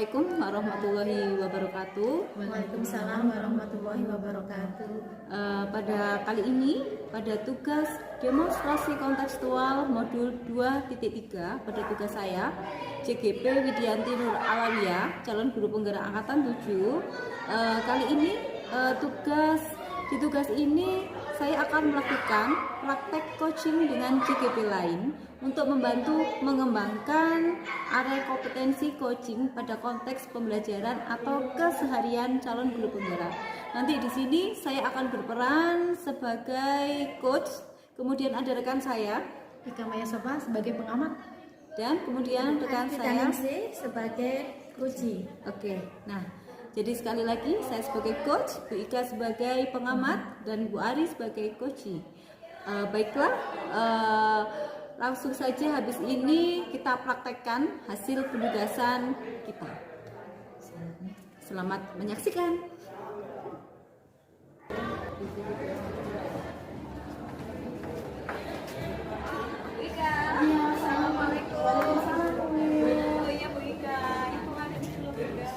Assalamualaikum warahmatullahi wabarakatuh. Waalaikumsalam warahmatullahi wabarakatuh. Pada kali ini, pada tugas demonstrasi kontekstual modul 2.3 pada tugas saya, CGP Widianti Nur Alawiyah, calon guru penggerak angkatan 7. Kali ini di tugas ini saya akan melakukan praktek coaching dengan CGP lain untuk membantu mengembangkan area kompetensi coaching pada konteks pembelajaran atau keseharian calon guru penggerak. Nanti di sini saya akan berperan sebagai coach, kemudian ada rekan saya Ika Maya Sofa sebagai pengamat dan kemudian rekan saya sebagai coach. Oke, nah jadi sekali lagi saya sebagai coach, Bu Ika sebagai pengamat dan Bu Ari sebagai coach. Baiklah, langsung saja habis ini kita praktekkan hasil penugasan kita. Selamat menyaksikan. Bu Ika. Iya, assalamualaikum. Iya Bu Ika, itu ada di dulu Bu Ika.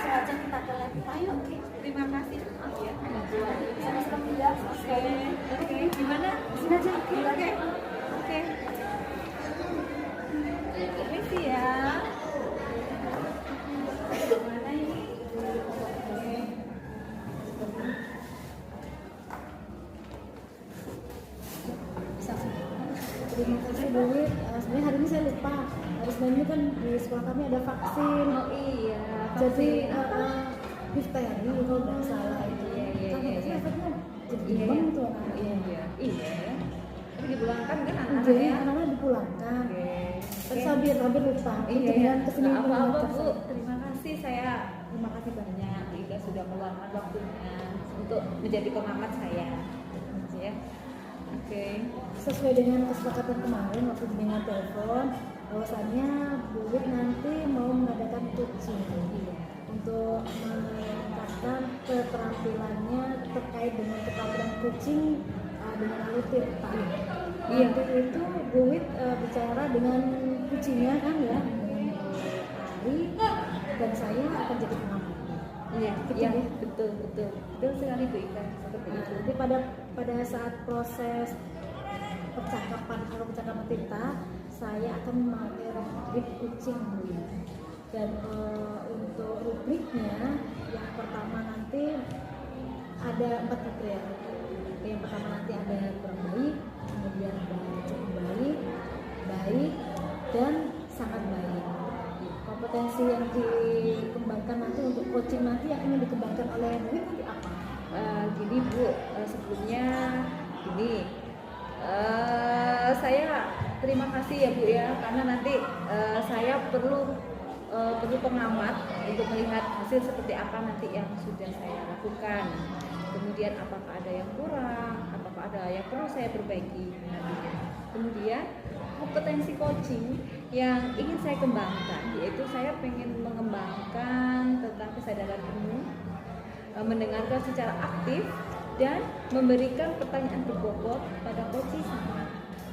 Saja kita ke lab. Ayo, Terima kasih. sama-sama ya. Oke, gimana? Sini aja. Oke. Permisi ya. Mana ini? Terima kasih Bu Wit. Sebenarnya hari ini saya lupa. Hari Senin ini kan di sekolah kami ada vaksin. Oh iya. Jadi difteri kalau nggak salah itu. Kan Iya. efeknya jadi Iya, demam iya. tuh anaknya. Iya. Tapi dipulangkan kan Jadi anak-anaknya. anak-anak dipulangkan. Oke. Terus hampir lupa. Iya. Dengan kesini Nggak apa-apa mengingatkan Bu. saya. Terima kasih terima kasih banyak Bu Ika sudah meluangkan waktunya untuk menjadi pengamat saya. Ya. Oke. Sesuai dengan kesepakatan kemarin waktu dengan telepon, bahwasannya Bu Wit nanti mau mengadakan coaching untuk meningkatkan keterampilannya terkait dengan keterampilan coaching dengan rutin. Iya. Nanti itu Bu Wit bicara dengan coachingnya kan ya, dengan Ari dan saya akan jadi pengamatnya. Iya, Gitu iya, ya. betul sekali Bu Ika seperti Nah, itu. nanti pada saat proses percakapan kita, saya akan memakai rubrik coaching Bu. Dan untuk rubriknya yang pertama nanti ada 4 kriteria. Yang pertama nanti ada kurang baik, kemudian ada cukup baik, baik, dan sangat baik. Kompetensi yang dikembangkan nanti untuk coaching nanti yang ingin dikembangkan oleh Bu nanti apa? Gini Bu, sebelumnya gini, saya terima kasih ya Bu ya, karena nanti saya perlu pengamat untuk melihat hasil seperti apa nanti yang sudah saya lakukan. Kemudian apakah ada yang kurang, apakah ada yang perlu saya perbaiki nantinya. Kemudian kompetensi coaching yang ingin saya kembangkan, yaitu saya ingin mengembangkan tentang kesadaran penuh, mendengarkan secara aktif dan memberikan pertanyaan berbobot pada coaching saya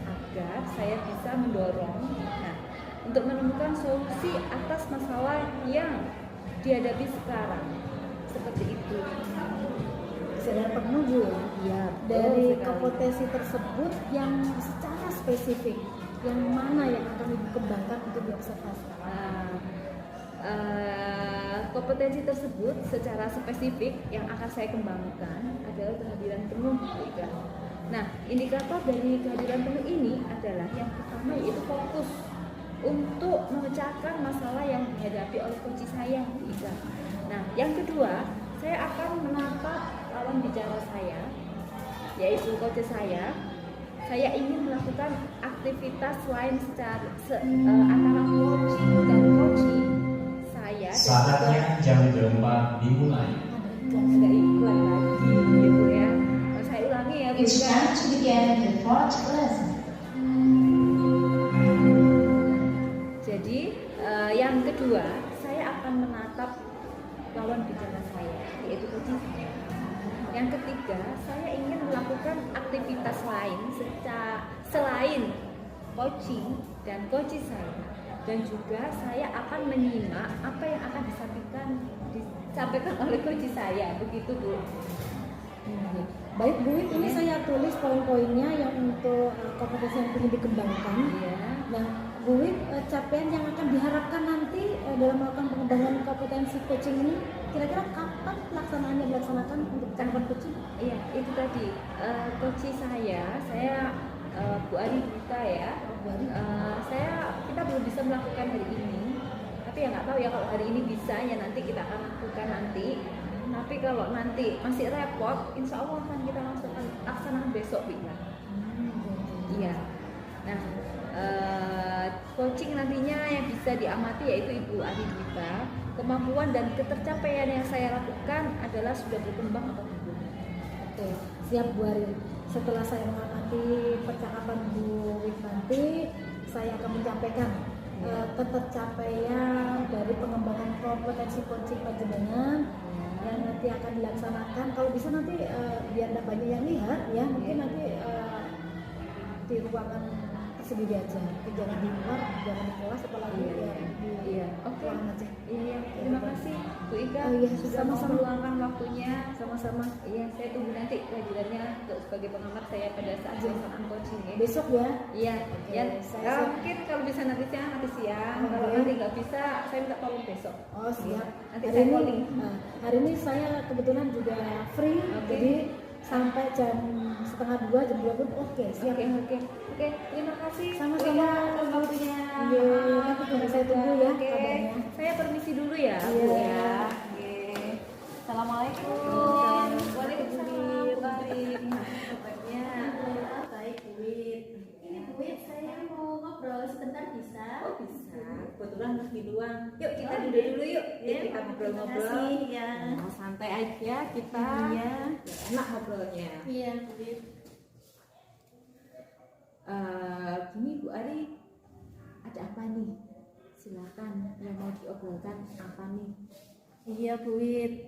agar saya bisa mendorong untuk menemukan solusi atas masalah yang dihadapi sekarang, seperti itu. Kesadaran penuh Bu. Ya, Dari kompetensi tersebut yang secara spesifik, yang mana yang akan dikembangkan untuk diobservasi? Kompetensi tersebut secara spesifik yang akan saya kembangkan adalah kehadiran penuh. Nah, indikator dari kehadiran penuh ini adalah yang pertama yaitu fokus untuk memecahkan masalah yang dihadapi oleh coach saya. Nah, yang kedua, saya akan menatap lawan bicara saya, yaitu coach saya. Saya ingin melakukan aktivitas lain antara coaching dan coaching. Saatnya jam 4 dimulai. Ada iklan lagi ya Bu ya. Saya ulangi ya Bu It's ya. time to begin the fourth lesson. Jadi yang kedua, saya akan menatap lawan bicara saya, yaitu coaching saya. Yang ketiga, saya ingin melakukan aktivitas lain selain coaching dan coaching saya. dan juga saya akan menyimak apa yang akan disampaikan oleh coach saya, begitu Bu. Baik Bu, ini saya tulis poin-poinnya yang untuk kompetensi yang ingin dikembangkan. Iya. Nah, Bu, capaian yang akan diharapkan nanti dalam melakukan pengembangan kompetensi coaching ini, kira-kira kapan pelaksanaannya dilaksanakan untuk pengembangan coaching? Iya, itu tadi coach saya Bu Ari Duta ya. Kita belum bisa melakukan hari ini, tapi ya nggak tahu ya, kalau hari ini bisa ya nanti kita akan lakukan nanti. Tapi kalau nanti masih repot, insya Allah akan kita laksanakan besok Bika. Iya. Nah, coaching nantinya yang bisa diamati yaitu Ibu Ari Duta. Kemampuan dan ketercapaian yang saya lakukan adalah sudah berkembang atau belum. Oke, siap Bu Ari. Setelah saya mengamati percakapan Bu Wikmanti, saya akan menyampaikan ketercapaian dari pengembangan kompetensi coaching panjenengan yang nanti akan dilaksanakan. Kalau bisa nanti biar ada banyak yang lihat ya, mungkin nanti di ruangan tersendiri aja, jangan di luar, jangan di kelas, apalagi Iya. Oke. aja. Iya, terima kasih Bu Ika sudah mau sama-sama. meluangkan waktunya. Sama-sama. Iya, saya tunggu nanti kehadirannya sebagai pengamat saya pada saat pelaksanaan coaching ya. Besok ya. Iya, Oke, ya. saya siap. Mungkin kalau bisa nanti siang. Kalau Oke. nanti nggak bisa, saya minta tolong besok. Oh siap. Nanti Hari saya ini, calling. hari ini saya kebetulan juga free, Oke. jadi sampai jam 1:30, jam 2 pun oke. Siap. Oke, terima kasih. Sama-sama. Bu Ika, atas waktunya. Iya, nanti tunggu saya tunggu ya Oke, kabarnya. saya permisi dulu ya, Bu Iya. ya. Oke. Assalamualaikum. Waalaikumsalam. Baik. Kabarnya. Baik, Bu Wit. Ini Bu Wit, saya mau ngobrol sebentar bisa? Oh bisa, kebetulan masih luang. Yuk kita Oh, duduk dulu yuk. Iya, Kita terima ngobrol-ngobrol. kasih, ya. Nah, santai aja kita. Iya. Enak ngobrolnya. Iya, Bu Wit. Gini Bu Ari, ada apa nih? Silakan yang mau diobrolkan apa nih? Iya, Bu Wit.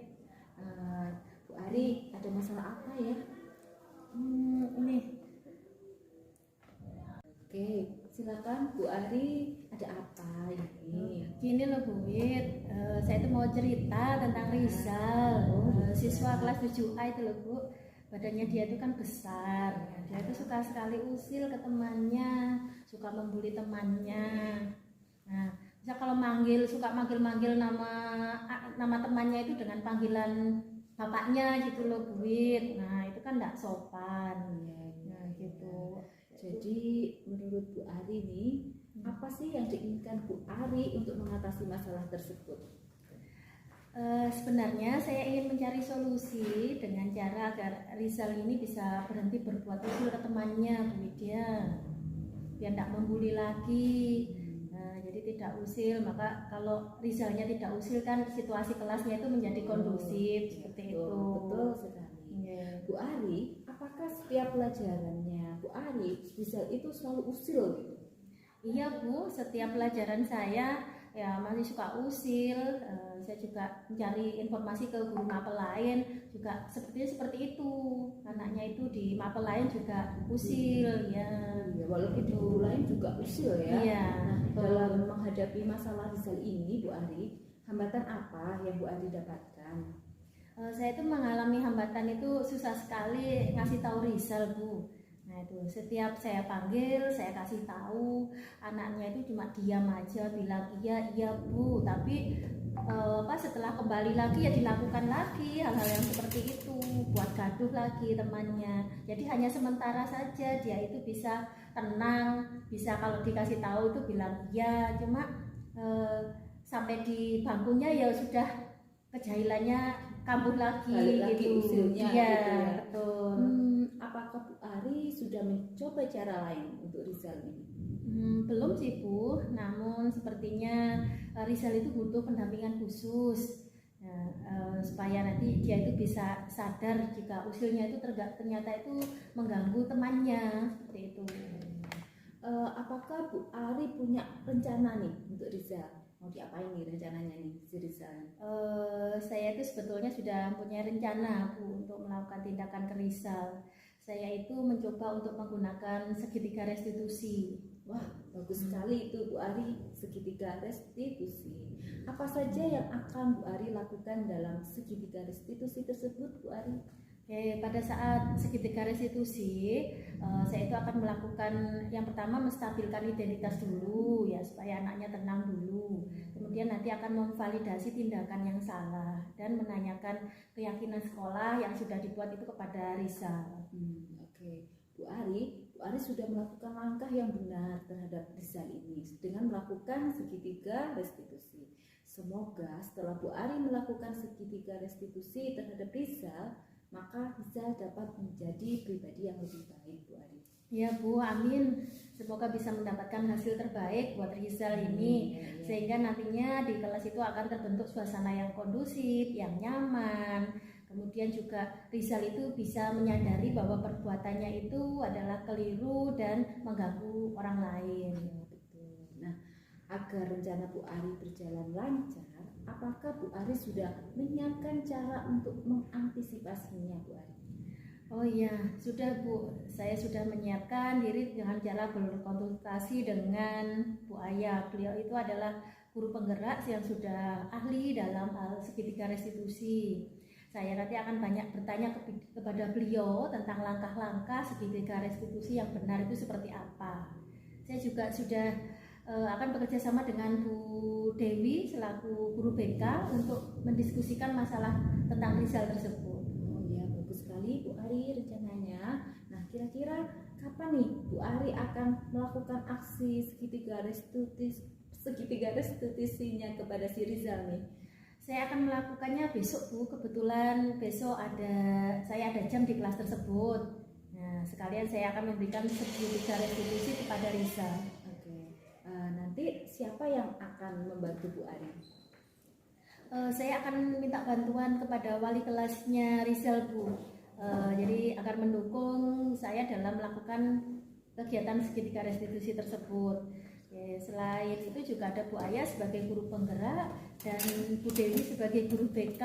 Bu Ari, ada masalah apa ya? Ini Oke, silakan Bu Ari, ada apa ini? gini loh Bu Wit, saya itu mau cerita tentang Rizal, siswa kelas 7A itu loh Bu. Badannya dia itu kan besar, dia itu suka sekali usil ke temannya, suka membuli temannya. Nah, bisa kalau suka manggil nama temannya itu dengan panggilan bapaknya gitu loh Bu Wit. Nah, itu kan enggak sopan. Nah, gitu. Jadi menurut Bu Ari nih, apa sih yang diinginkan Bu Ari untuk mengatasi masalah tersebut? Sebenarnya saya ingin mencari solusi dengan cara agar Rizal ini bisa berhenti berbuat usil ke temannya, Bu Widya, biar tidak membuli lagi. Nah, jadi tidak usil, maka kalau Rizalnya tidak usil kan situasi kelasnya itu menjadi kondusif seperti itu. Betul sekali. Iya. Bu Ari, apakah setiap pelajarannya Bu Ari Rizal itu selalu usil gitu? Iya Bu, setiap pelajaran saya ya masih suka usil. Saya juga mencari informasi ke guru mapel lain juga seperti itu. Anaknya itu di mapel lain juga usil ya. Iya, walaupun di guru lain juga usil ya. Iya. Nah, dalam menghadapi masalah Rizal ini Bu Ari, hambatan apa yang Bu Ari dapatkan? Saya itu mengalami hambatan itu susah sekali ngasih tahu Rizal Bu. Nah itu setiap saya panggil, saya kasih tahu, anaknya itu cuma diam aja, bilang iya Bu, tapi setelah kembali lagi ya dilakukan lagi hal-hal yang seperti itu, buat gaduh lagi temannya. Jadi hanya sementara saja dia itu bisa tenang, bisa kalau dikasih tahu itu bilang iya, cuma sampai di bangkunya ya sudah kejahilannya kambuh lagi, Balik lagi gitu. usilnya Iya, gitu ya. betul. Apakah Bu Ari sudah mencoba cara lain untuk Rizal ini? Belum sih Bu, namun sepertinya Rizal itu butuh pendampingan khusus. Supaya nanti dia itu bisa sadar jika usilnya itu ternyata itu mengganggu temannya, seperti itu. Apakah Bu Ari punya rencana nih untuk Rizal? Mau diapain nih rencananya nih si Rizal? Saya itu sebetulnya sudah punya rencana Bu untuk melakukan tindakan ke Rizal. Saya itu mencoba untuk menggunakan segitiga restitusi. Wah, bagus sekali itu Bu Ari, segitiga restitusi. Apa saja yang akan Bu Ari lakukan dalam segitiga restitusi tersebut, Bu Ari? Oke, pada saat segitiga restitusi, saya itu akan melakukan yang pertama menstabilkan identitas dulu ya supaya anaknya tenang dulu. Kemudian nanti akan memvalidasi tindakan yang salah dan menanyakan keyakinan sekolah yang sudah dibuat itu kepada Rizal. Oke. Bu Ari sudah melakukan langkah yang benar terhadap Rizal ini dengan melakukan segitiga restitusi. Semoga setelah Bu Ari melakukan segitiga restitusi terhadap Rizal, maka Rizal dapat menjadi pribadi yang lebih baik, Bu Ari. Ya Bu, amin. Semoga bisa mendapatkan hasil terbaik buat Rizal ini, sehingga nantinya di kelas itu akan terbentuk suasana yang kondusif, yang nyaman. Kemudian juga Rizal itu bisa menyadari bahwa perbuatannya itu adalah keliru dan mengganggu orang lain. Betul. Nah, agar rencana Bu Ari berjalan lancar, apakah Bu Ari sudah menyiapkan cara untuk mengantisipasinya, Bu Ari? Oh iya, sudah Bu. Saya sudah menyiapkan diri dengan cara berkonsultasi dengan Bu Aya. Beliau itu adalah guru penggerak yang sudah ahli dalam hal segitiga restitusi. Saya nanti akan banyak bertanya kepada beliau tentang langkah-langkah segitiga restitusi yang benar itu seperti apa. Saya juga sudah akan bekerja sama dengan Bu Dewi selaku guru BK untuk mendiskusikan masalah tentang Rizal tersebut. Oh ya, bagus sekali Bu Ari rencananya. Nah, kira-kira kapan nih Bu Ari akan melakukan aksi segitiga restitusinya kepada si Rizal nih? Saya akan melakukannya besok Bu, kebetulan besok saya ada jam di kelas tersebut. Nah, sekalian saya akan memberikan segitiga restitusi kepada Rizal. Nanti siapa yang akan membantu Bu Ari? Saya akan minta bantuan kepada wali kelasnya Rizal Bu. Jadi akan mendukung saya dalam melakukan kegiatan segitiga restitusi tersebut. Selain itu juga ada Bu Aya sebagai guru penggerak dan Bu Dewi sebagai guru BK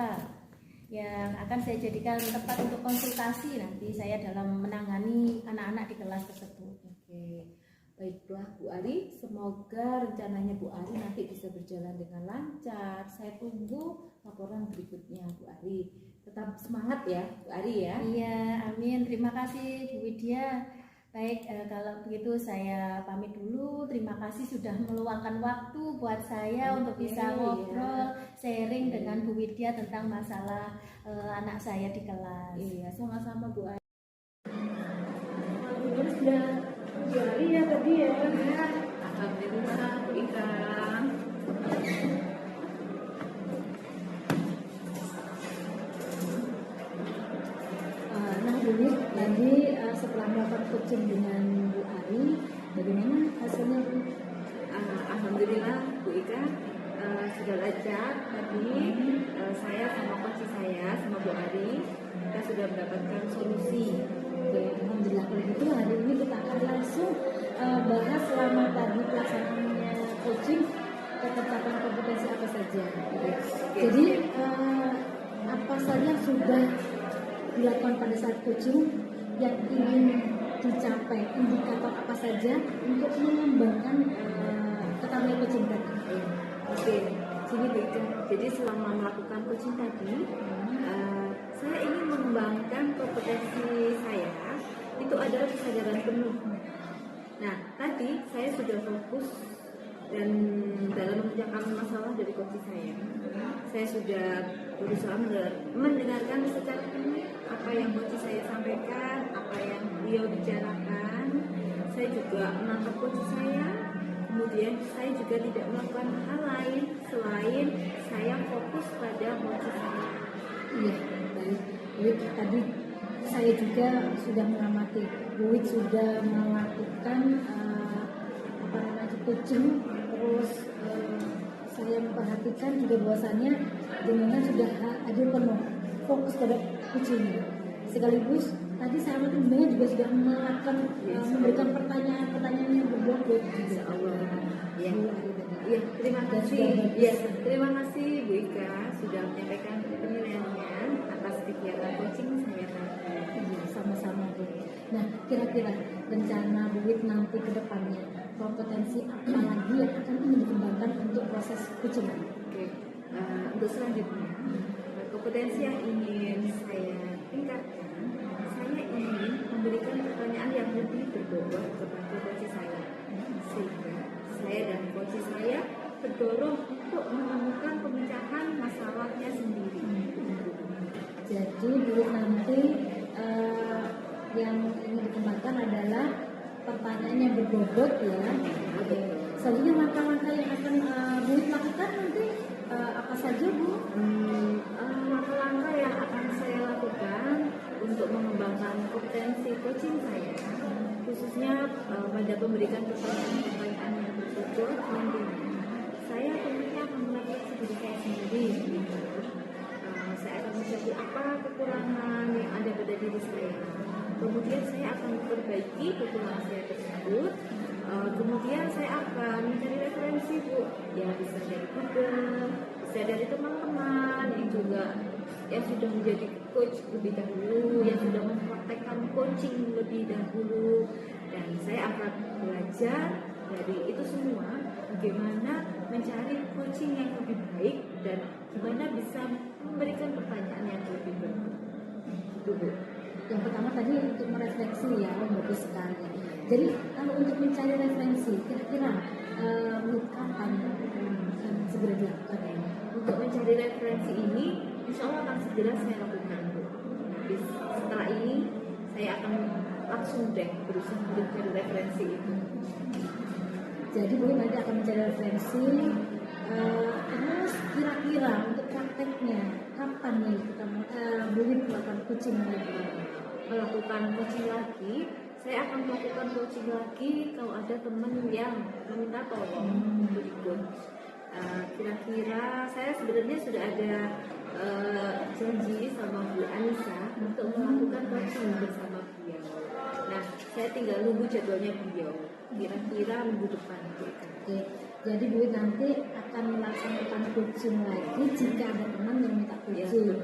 yang akan saya jadikan tempat untuk konsultasi nanti saya dalam menangani anak-anak di kelas tersebut. Oke, baiklah Bu Ari, semoga rencananya Bu Ari nanti bisa berjalan dengan lancar. Saya tunggu laporan berikutnya Bu Ari. Tetap semangat ya Bu Ari ya. Iya, amin. Terima kasih Bu Widya. Baik, kalau begitu saya pamit dulu. Terima kasih sudah meluangkan waktu buat saya untuk bisa ngobrol, sharing dengan Bu Widya tentang masalah anak saya di kelas. Iya, sama-sama Bu Ari. Sudah 2 hari ya tadi ya. Alhamdulillah Bu Ika. Nah ini tadi setelah melakukan coaching dengan Bu Ari, bagaimana hasilnya Bu? Alhamdulillah Bu Ika, sudah lancar tadi. Saya sama coach saya sama Bu Ari kita sudah mendapatkan solusi. Oke, alhamdulillah kalau gitu hari ini kita akan langsung bahas selama tadi pelaksanaannya coaching ketetapan kompetensi apa saja. Jadi apa saja yang sudah dilakukan pada saat coaching yang ingin dicapai, indikator apa saja untuk mengembangkan ketahanan coaching tadi. Oke, sini Bu Ika. Jadi selama melakukan coaching tadi, saya ingin mengembangkan kompetensi saya itu adalah kesadaran penuh. Nah, tadi saya sudah fokus dan dalam mengerjakan masalah dari coach saya. Saya sudah berusaha mendengarkan secara penuh apa yang coach saya sampaikan, apa yang beliau bicarakan. Saya juga menangkap coach saya. Kemudian saya juga tidak melakukan hal lain selain saya fokus pada coach saya. Iya, baik. Wid, tadi saya juga sudah mengamati. Wid sudah melakukan coaching, terus saya memperhatikan juga bahwasannya jenengan sudah hadir penuh fokus pada coaching. Sekaligus tadi saya amati jenengan juga sudah melakukan memberikan pertanyaan-pertanyaan yang berbobot juga. Allah. Iya, terima kasih. Iya, terima kasih Bu Ika sudah menyampaikan penilaiannya atas kegiatan coaching saya tadi. Iya, sama-sama Bu. Nah, kira-kira rencana Buwit nanti ke depannya, kompetensi apa lagi yang akan ingin dikembangkan untuk proses coaching? Oke, untuk selanjutnya kompetensi yang ingin saya tingkatkan, saya ingin memberikan pertanyaan yang lebih berbobot kepada coach saya, sehingga saya dan coach saya terdorong untuk menemukan pemecahan masalahnya sendiri. Jadi Buwit nanti yang ingin dikembangkan adalah pertanyaan yang berbobot ya. Selanjutnya langkah-langkah yang akan Buwit lakukan nanti apa saja Bu? Langkah-langkah yang akan saya lakukan untuk mengembangkan kompetensi coaching saya, khususnya pada memberikan pertanyaan-pertanyaan yang berbobot nantinya, saya tentunya akan melakukan diri saya sendiri. Saya akan mencari apa kekurangan yang ada pada diri saya. Kemudian saya akan memperbaiki kekurangan saya tersebut. Kemudian saya akan mencari referensi Bu, ya bisa dari Google, bisa dari teman-teman yang sudah menjadi coach lebih dahulu, yang sudah mempraktekkan coaching lebih dahulu, dan saya akan belajar dari itu semua bagaimana mencari coaching yang lebih baik dan gimana bisa memberikan pertanyaan yang lebih baik. Itu Bu. Yang pertama tadi untuk merefleksi ya, bagus sekali. Jadi kalau untuk mencari referensi, kira-kira kapan akan segera dilakukan ya? Untuk mencari referensi ini, insya Allah akan segera saya lakukan Bu. Nanti setelah ini saya akan langsung berusaha mencari referensi itu. Jadi Bu nanti akan mencari referensi. Terus kira-kira untuk prakteknya kapan nih kita Buwit melakukan coaching lagi? Melakukan coaching lagi, saya akan melakukan coaching lagi kalau ada teman yang meminta tolong untuk ikut. Kira-kira saya sebenarnya sudah ada janji sama Bu Anissa untuk melakukan coaching bersama beliau. Nah, saya tinggal nunggu jadwalnya beliau. Kira-kira minggu depan. Oke, jadi Buwit nanti akan melaksanakan coaching lagi jika ada teman yang minta coaching.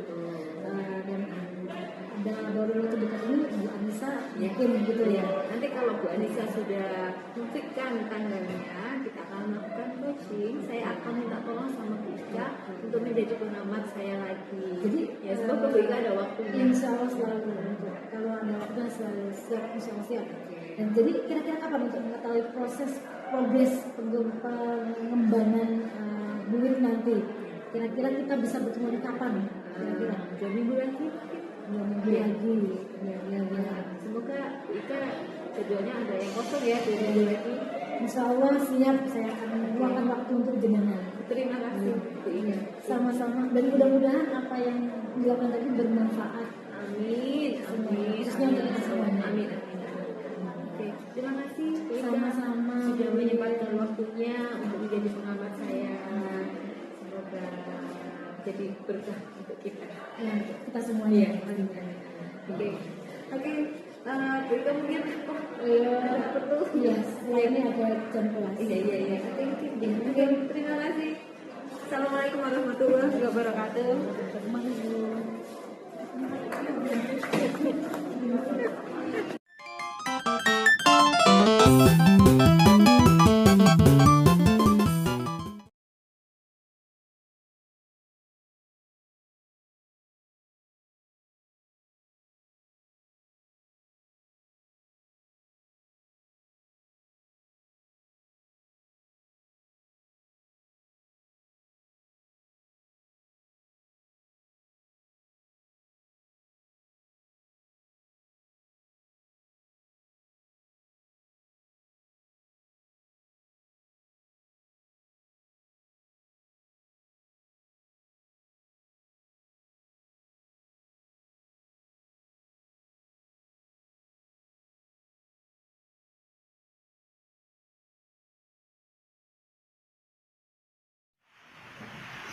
Dan ada baru terdekat ini Bu Anissa yakin gitu ya. Nanti kalau Bu Anissa sudah memfikirkan tanggalnya, kita akan melakukan coaching. Saya akan minta tolong sama Bu Ika untuk menjadi pengamat saya lagi. Jadi ya semoga Bu Ika ada waktunya. Insya Allah selalu kalau ada waktunya selalu siap, insya Allah siap. Dan jadi kira-kira kapan untuk mengetahui proses progres pengembangan Buwit nanti? Kira-kira kita bisa bertemu kapan? Kira-kira 2 minggu lagi. 2 minggu lagi. Ya. Semoga Ika jadwalnya ada yang kosong ya 2 minggu lagi. Insya Allah siap, saya akan meluangkan waktu untuk jenengan. Terima kasih Bu Ika. Sama-sama, dan mudah-mudahan apa yang dilakukan tadi bermanfaat. Amin. Khususnya untuk kita semuanya. Amin. Oke, terima kasih Bu Ika. Sama-sama. Sudah menyempatkan waktunya untuk menjadi pengamat saya. Semoga jadi berkah untuk kita. Ya, untuk kita semuanya. Oke. Bu Ika mungkin perlu. Iya, setelah ini ada jam kelas. Iya. Thank you. Oke, terima kasih. Assalamualaikum warahmatullahi wabarakatuh.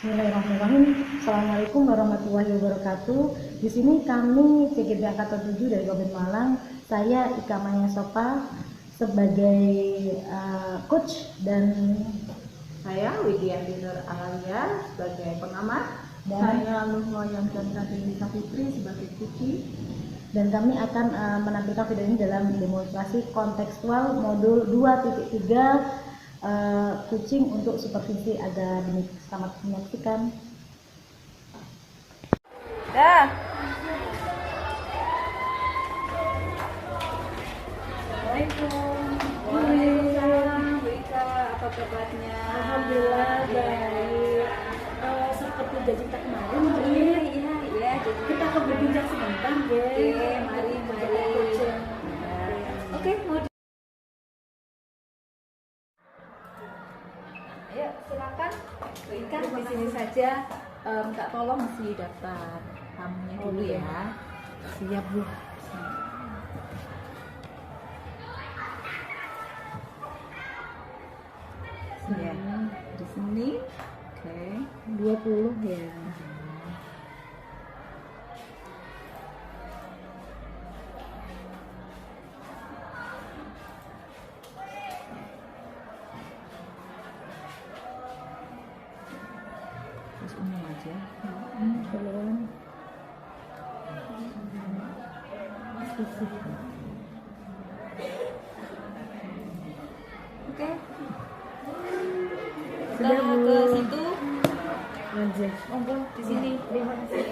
Bismillahirrahmanirrahim. Assalamualaikum warahmatullahi wabarakatuh. Di sini kami CGB Angkatan 7 dari Kabupaten Malang. Saya Ika Maya Sopa sebagai coach dan saya Widya Dinur Alia sebagai pengamat. Dan saya Luhwa Yamchandra Dewi Safitri sebagai coach. Dan kami akan menampilkan video ini dalam demonstrasi kontekstual modul 2.3 kucing untuk supervisi akademik. Selamat menyaksikan. Dah. Waalaikumsalam. Bu Ika, apa kabarnya? Alhamdulillah baik. Seperti janji kita kemarin, Iya. Jadi kita akan berbincang sebentar, Oke, mari. Oke, mau ayo silakan Bu Ika di sini saja. Minta tolong isi daftar tamunya dulu ya. Siap, Bu. Ya, di sini. Oke. 20 ya. Terus umum aja. Belum. Oke. Sudah, Kita Bu. ke situ. Lanjut. Monggo di sini. Terima kasih.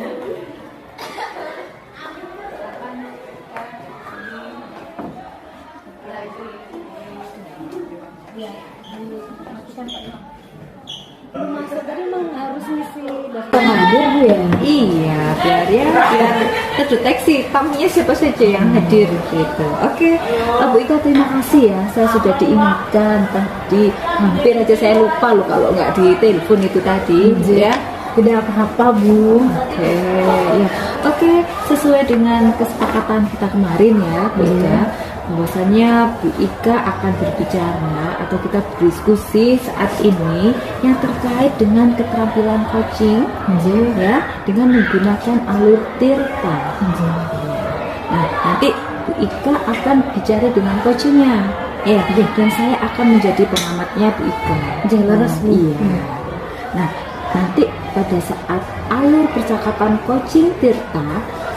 Ya, matikan Pak. Masuk tadi memang harus ngisi daftar hadir, Bu ya. Iya, biar terdeteksi tamunya siapa saja yang hadir gitu. Oke, Bu Ika terima kasih ya. Saya sudah diingatkan tadi. Hampir aja saya lupa loh kalau nggak di telepon itu tadi, ya. Tidak apa-apa, Bu. Oke, ya. Oke, sesuai dengan kesepakatan kita kemarin ya, Bu Ika. Bahwasanya Bu Ika akan berbicara atau kita berdiskusi saat ini yang terkait dengan keterampilan coaching, ya, dengan menggunakan alur tirta. Nah, nanti Bu Ika akan bicara dengan coachingnya, ya, dan saya akan menjadi pengamatnya Bu Ika. Jelas, Bu. Iya. Nah, nanti pada saat alur percakapan coaching tirta,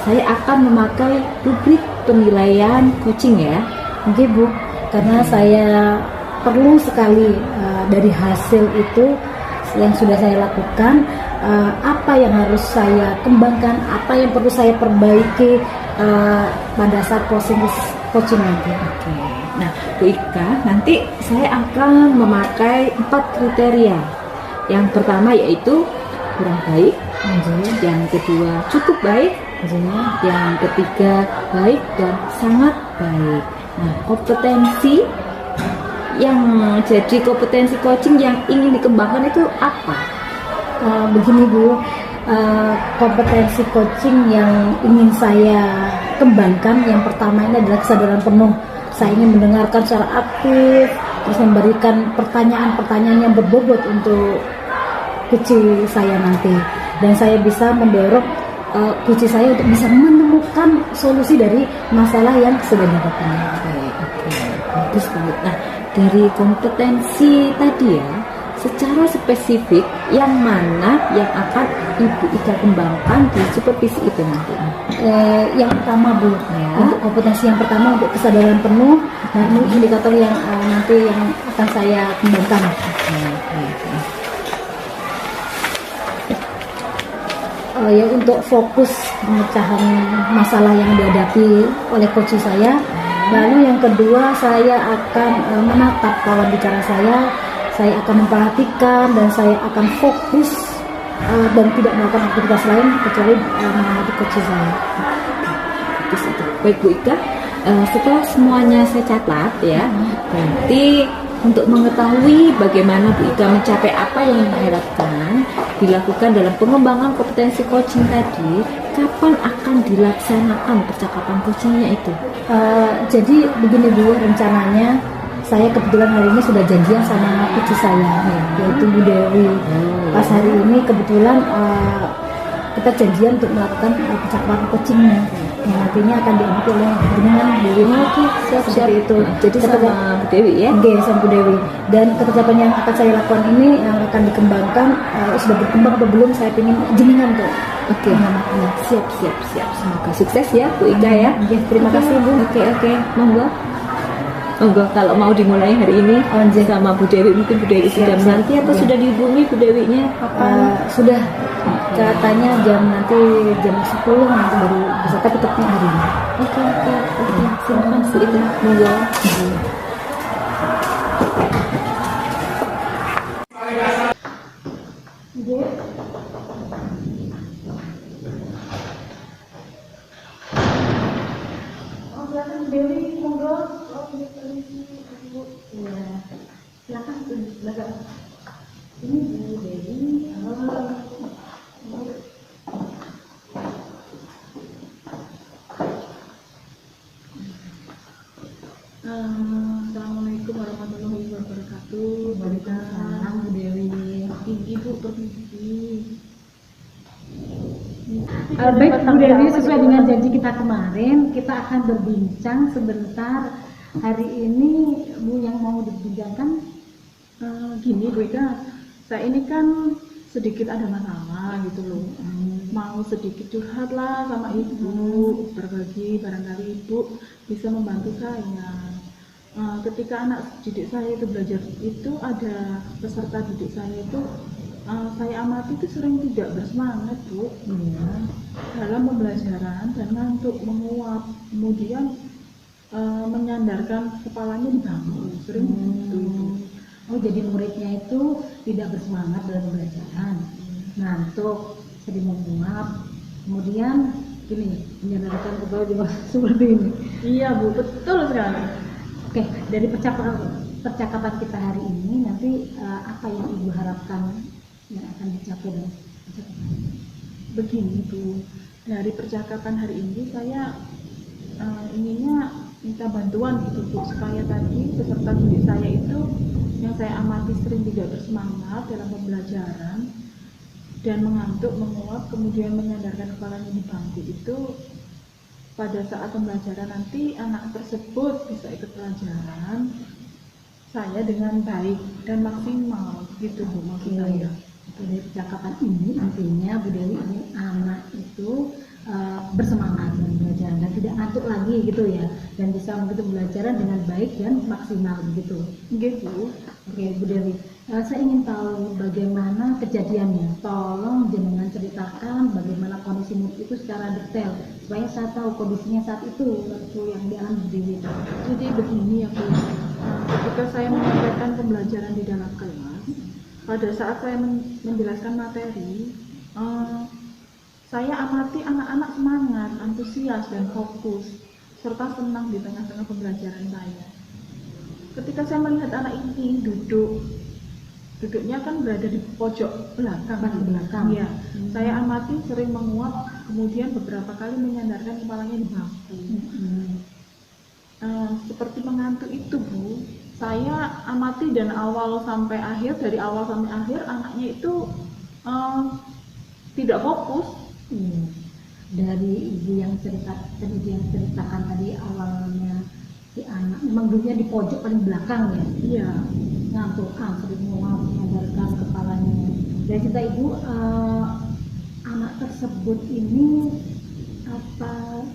saya akan memakai rubrik penilaian coaching ya. Oke, Bu, karena saya perlu sekali dari hasil itu yang sudah saya lakukan, apa yang harus saya kembangkan, apa yang perlu saya perbaiki pada saat coaching nanti. Oke. Nah, Bu Ika, nanti saya akan memakai 4 kriteria. Yang pertama yaitu kurang baik, yang kedua cukup baik, yang ketiga baik dan sangat baik. Nah, kompetensi yang jadi kompetensi coaching yang ingin dikembangkan itu apa? Begini, Bu, kompetensi coaching yang ingin saya kembangkan yang pertama ini adalah kesadaran penuh. Saya ingin mendengarkan secara aktif, terus memberikan pertanyaan-pertanyaan yang berbobot untuk coach saya nanti, dan saya bisa mendorong coach saya untuk bisa menemukan solusi dari masalah yang sedang dihadapi. Oke, bagus banget. Nah, dari kompetensi tadi ya, secara spesifik yang mana yang akan Ibu Ika kembangkan di supervisi itu nanti? Yang pertama, Bu, Ya. untuk kompetensi yang pertama untuk kesadaran penuh. Nah, ini indikator yang nanti yang akan saya kembangkan. Ya, untuk fokus pemecahan masalah yang dihadapi oleh coach saya. Lalu yang kedua, saya akan menatap lawan bicara saya akan memperhatikan dan saya akan fokus dan tidak melakukan aktivitas lain kecuali mengamati coach saya. Bagus itu. Baik Bu Ika, setelah semuanya saya catat ya, berarti untuk mengetahui bagaimana Bu Ika mencapai apa yang diharapkan dilakukan dalam pengembangan kompetensi coaching tadi, kapan akan dilaksanakan percakapan coachingnya itu? Jadi begini, Bu, rencananya saya kebetulan hari ini sudah janjian sama coach saya, yaitu Bu Dewi. Pas hari ini kebetulan kita janjian untuk melakukan percakapan coachingnya. yang nantinya akan diamati oleh jenengan Dewi. Oke, siap. Seperti itu. Jadi sama Bu Dewi ya. Oke, sama Bu Dewi. Dan ketetapan yang akan saya lakukan ini yang akan dikembangkan sudah berkembang atau belum, saya ingin jenengan tuh. Oke. Ya. Siap. Semoga sukses ya Bu Ida ya. Oke, terima kasih Bu. Oke. Monggo. Kalau mau dimulai hari ini sama Bu Dewi, mungkin Bu Dewi sudah menanti atau sudah dihubungi Bu Dewinya? Sudah. Katanya nanti jam 10 nanti baru bisa, tapi tetapnya hari ini. Oke. Silakan Bu Ida. Monggo. Dewi, monggo. Ya, silakan belakang. Ini Bu Dewi. Assalamualaikum warahmatullahi wabarakatuh. Waalaikumsalam Bu Dewi. Ibu permisi. Baik Bu Dewi, sesuai dengan janji kita kemarin, kita akan berbincang sebentar. Hari ini Bu yang mau dibincangkan Gini Bu Ida, saya ini kan sedikit ada masalah gitu loh. Mau sedikit curhat lah sama ibu, berbagi, barangkali ibu bisa membantu saya. Ketika anak didik saya itu belajar, itu ada peserta didik saya itu saya amati itu sering tidak bersemangat Bu, dalam pembelajaran dan ngantuk, menguap, kemudian menyandarkan kepalanya di bangku, sering gitu. Oh, jadi muridnya itu tidak bersemangat dalam pembelajaran, ngantuk, sering menguap, kemudian gini, menyandarkan kepala di bangku seperti ini. Iya Bu, betul sekali. Oke, dari percakapan kita hari ini, nanti apa yang Ibu harapkan yang akan dicapai dalam percakapan? Begini Bu, dari percakapan hari ini saya inginnya minta bantuan gitu Bu, supaya tadi peserta didik saya itu yang saya amati sering tidak bersemangat dalam pembelajaran dan mengantuk, menguap, kemudian menyandarkan kepalanya di bangku itu, pada saat pembelajaran nanti anak tersebut bisa ikut pelajaran saya dengan baik dan maksimal gitu Bu, maksud saya. Dari percakapan ini intinya Bu Dewi ini anak itu bersemangat dengan belajar dan tidak ngantuk lagi gitu ya, dan bisa mengikuti pembelajaran dengan baik dan maksimal begitu. Gitu. Oke Bu Dewi, saya ingin tahu bagaimana kejadiannya. Tolong jenengan ceritakan bagaimana kondisi murid itu secara detail supaya saya tahu kondisinya saat itu waktu yang dialami Bu Dewi. Jadi begini ya Bu, ketika saya menyampaikan pembelajaran di dalam kelas, pada saat saya menjelaskan materi, saya amati anak-anak semangat, antusias dan fokus, serta senang di tengah-tengah pembelajaran saya. Ketika saya melihat anak ini duduknya kan berada di pojok belakang. Ya, saya amati sering menguap, kemudian beberapa kali menyandarkan kepalanya di bangku. Seperti mengantuk itu Bu, saya amati dan dari awal sampai akhir anaknya itu tidak fokus. Dari Ibu yang ceritakan tadi awalnya si anak memang duduknya di pojok paling belakang ya. Iya. Ngantuk, sering menguap, menyandarkan kepalanya. Dari cerita Ibu, anak tersebut ini apa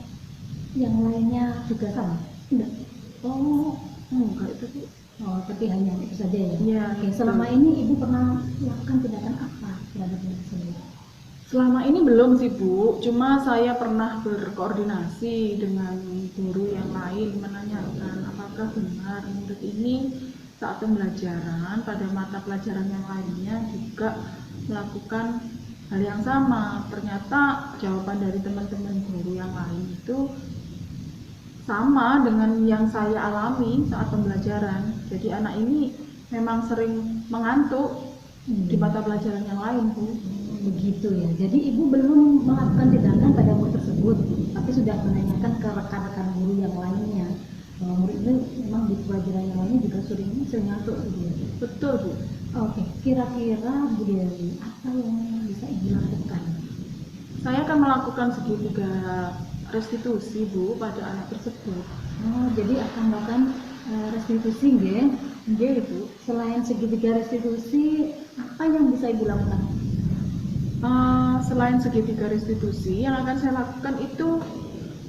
yang lainnya juga sama? Enggak. Enggak itu Bu. Tapi hanya itu saja ya. Iya. Oke, selama ini Ibu pernah melakukan tindakan apa terhadap anak tersebut? Selama ini belum sih Bu, cuma saya pernah berkoordinasi dengan guru yang lain menanyakan apakah benar murid ini saat pembelajaran pada mata pelajaran yang lainnya juga melakukan hal yang sama. Ternyata jawaban dari teman-teman guru yang lain itu sama dengan yang saya alami saat pembelajaran. Jadi anak ini memang sering mengantuk di mata pelajaran yang lain Bu. Begitu ya. Jadi Ibu belum melakukan tindakan pada murid tersebut, tapi sudah menanyakan ke rekan-rekan guru yang lainnya bahwa murid itu memang di pelajaran yang lainnya juga sering ngantuk gitu ya. Betul Bu. Oke, kira-kira Bu Dewi apa yang bisa Ibu lakukan? Saya akan melakukan segitiga restitusi Bu pada anak tersebut. Oh, jadi akan melakukan restitusi nggih. Nggih Bu. Selain segitiga restitusi, apa yang bisa Ibu lakukan? Selain segitiga restitusi, yang akan saya lakukan itu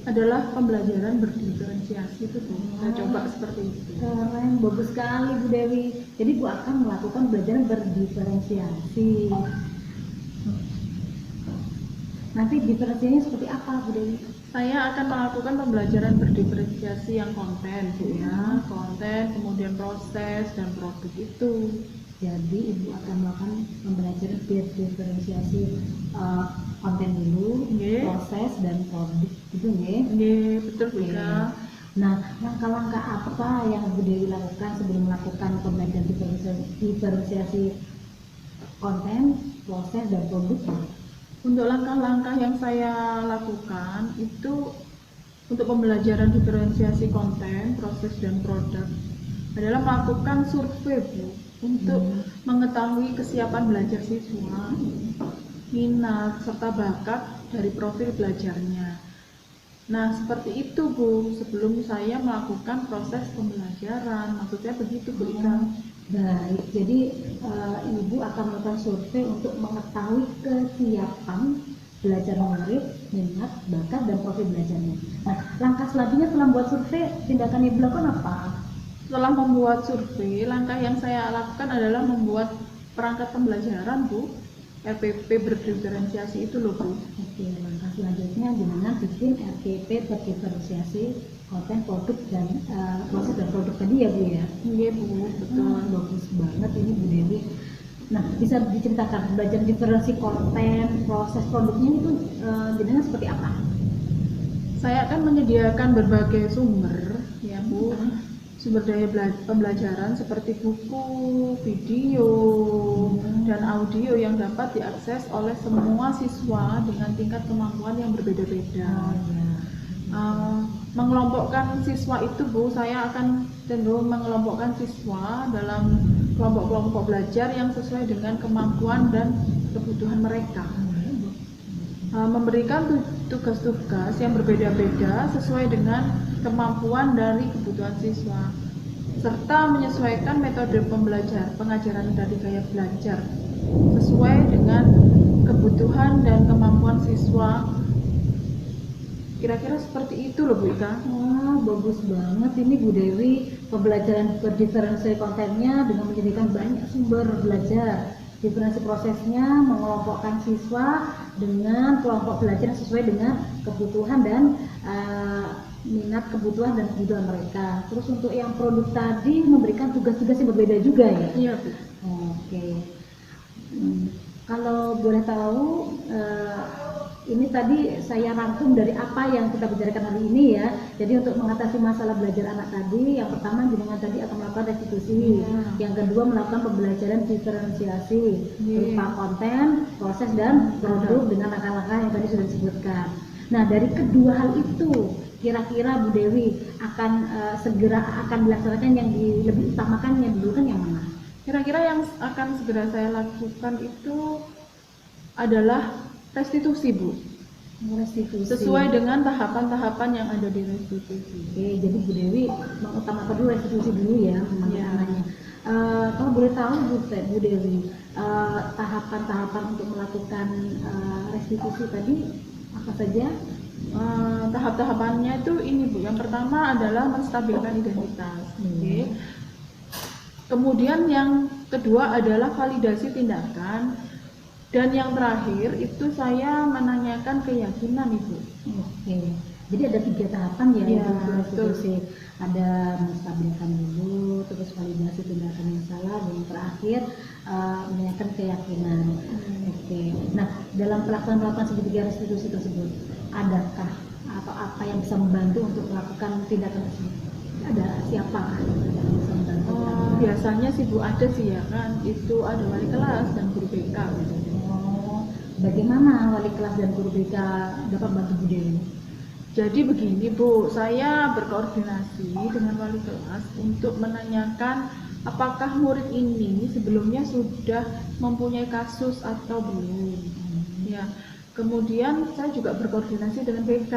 adalah pembelajaran berdiferensiasi itu Bu. Saya coba seperti itu. Keren, bagus sekali Bu Dewi. Jadi Bu akan melakukan pembelajaran berdiferensiasi. Nanti diferensiasinya seperti apa Bu Dewi? Saya akan melakukan pembelajaran berdiferensiasi yang konten Bu ya. Konten, kemudian proses dan produk itu. Jadi Ibu akan melakukan pembelajaran berdiferensiasi konten dulu, Nggih. proses dan produk itu nggih. Nggih, betul Bu Oke. Ika. Nah, langkah-langkah apa yang Bu Dewi lakukan sebelum melakukan pembelajaran diferensiasi konten, proses dan produk? Untuk langkah-langkah yang saya lakukan itu untuk pembelajaran diferensiasi konten, proses dan produk adalah melakukan survei Bu untuk mengetahui kesiapan belajar siswa, minat serta bakat dari profil belajarnya. Nah, seperti itu Bu, sebelum saya melakukan proses pembelajaran. Maksudnya begitu Bu Ika. Baik, jadi Ibu akan melakukan survei untuk mengetahui kesiapan belajar murid, minat, bakat, dan profil belajarnya. Nah, langkah selanjutnya setelah membuat survei, tindakan Ibu lakukan apa? Setelah membuat survei, langkah yang saya lakukan adalah membuat perangkat pembelajaran Bu, RPP berdiferensiasi itu loh Bu. Oke, langkah selanjutnya gimana bikin RPP berdiferensiasi konten, produk, dan proses dan produk tadi ya Bu ya? Iya Bu, betul. Bagus banget ini Bu Dewi. Nah, bisa diceritakan belajar diferensi konten, proses produknya itu jenengan seperti apa? Saya akan menyediakan berbagai sumber ya Bu, sumber daya pembelajaran seperti buku, video, dan audio yang dapat diakses oleh semua siswa dengan tingkat kemampuan yang berbeda-beda. Mengelompokkan siswa itu Bu, saya akan cenderung mengelompokkan siswa dalam kelompok-kelompok belajar yang sesuai dengan kemampuan dan kebutuhan mereka. Memberikan tugas-tugas yang berbeda-beda sesuai dengan kemampuan dari kebutuhan siswa, serta menyesuaikan metode pengajaran dari gaya belajar sesuai dengan kebutuhan dan kemampuan siswa. Kira-kira seperti itu loh Bu Ika. Wah, bagus banget ini Bu Dewi, pembelajaran berdiferensiasi kontennya dengan menyediakan banyak sumber belajar. Diferensi prosesnya mengelompokkan siswa dengan kelompok belajar sesuai dengan kebutuhan dan minat, kebutuhan dan kebutuhan mereka. Terus untuk yang produk tadi memberikan tugas-tugas yang berbeda juga ya? Iya Bu. Oke. Kalau boleh tahu, ini tadi saya rangkum dari apa yang kita bicarakan hari ini ya. Jadi untuk mengatasi masalah belajar anak tadi, yang pertama jenengan tadi akan melakukan restitusi, yang kedua melakukan pembelajaran diferensiasi berupa konten, proses dan produk dengan langkah-langkah yang tadi sudah disebutkan. Nah, dari kedua hal itu, kira-kira Bu Dewi akan segera akan dilaksanakan yang lebih utamakan yang dulu kan yang mana? Kira-kira yang akan segera saya lakukan itu adalah restitusi Bu, Restitusi. sesuai dengan tahapan-tahapan yang ada di restitusi. Oke, jadi Bu Dewi mengutamakan dulu restitusi dulu ya, namanya. Kalau boleh tahu Bu Dewi, tahapan-tahapan untuk melakukan restitusi tadi apa saja? Tahap-tahapannya itu ini Bu. Yang pertama adalah menstabilkan identitas. Oke. Kemudian yang kedua adalah validasi tindakan. Dan yang terakhir itu saya menanyakan keyakinan Ibu. Oke, jadi ada 3 tahapan ya, Iya, untuk restitusi. betul. Ada menstabilkan dulu, terus validasi tindakan yang salah, dan yang terakhir menanyakan keyakinan. Oke, nah dalam pelaksanaan segitiga restitusi tersebut, adakah atau apa yang bisa membantu untuk melakukan tindakan tersebut? Ada siapa yang bisa membantu? Biasanya sih Bu ada sih ya kan, itu ada wali kelas dan guru BK gitu. Bagaimana wali kelas dan guru BK dapat bantu Bu Dewi? Jadi begini Bu, saya berkoordinasi dengan wali kelas untuk menanyakan apakah murid ini sebelumnya sudah mempunyai kasus atau belum. Ya, kemudian saya juga berkoordinasi dengan BK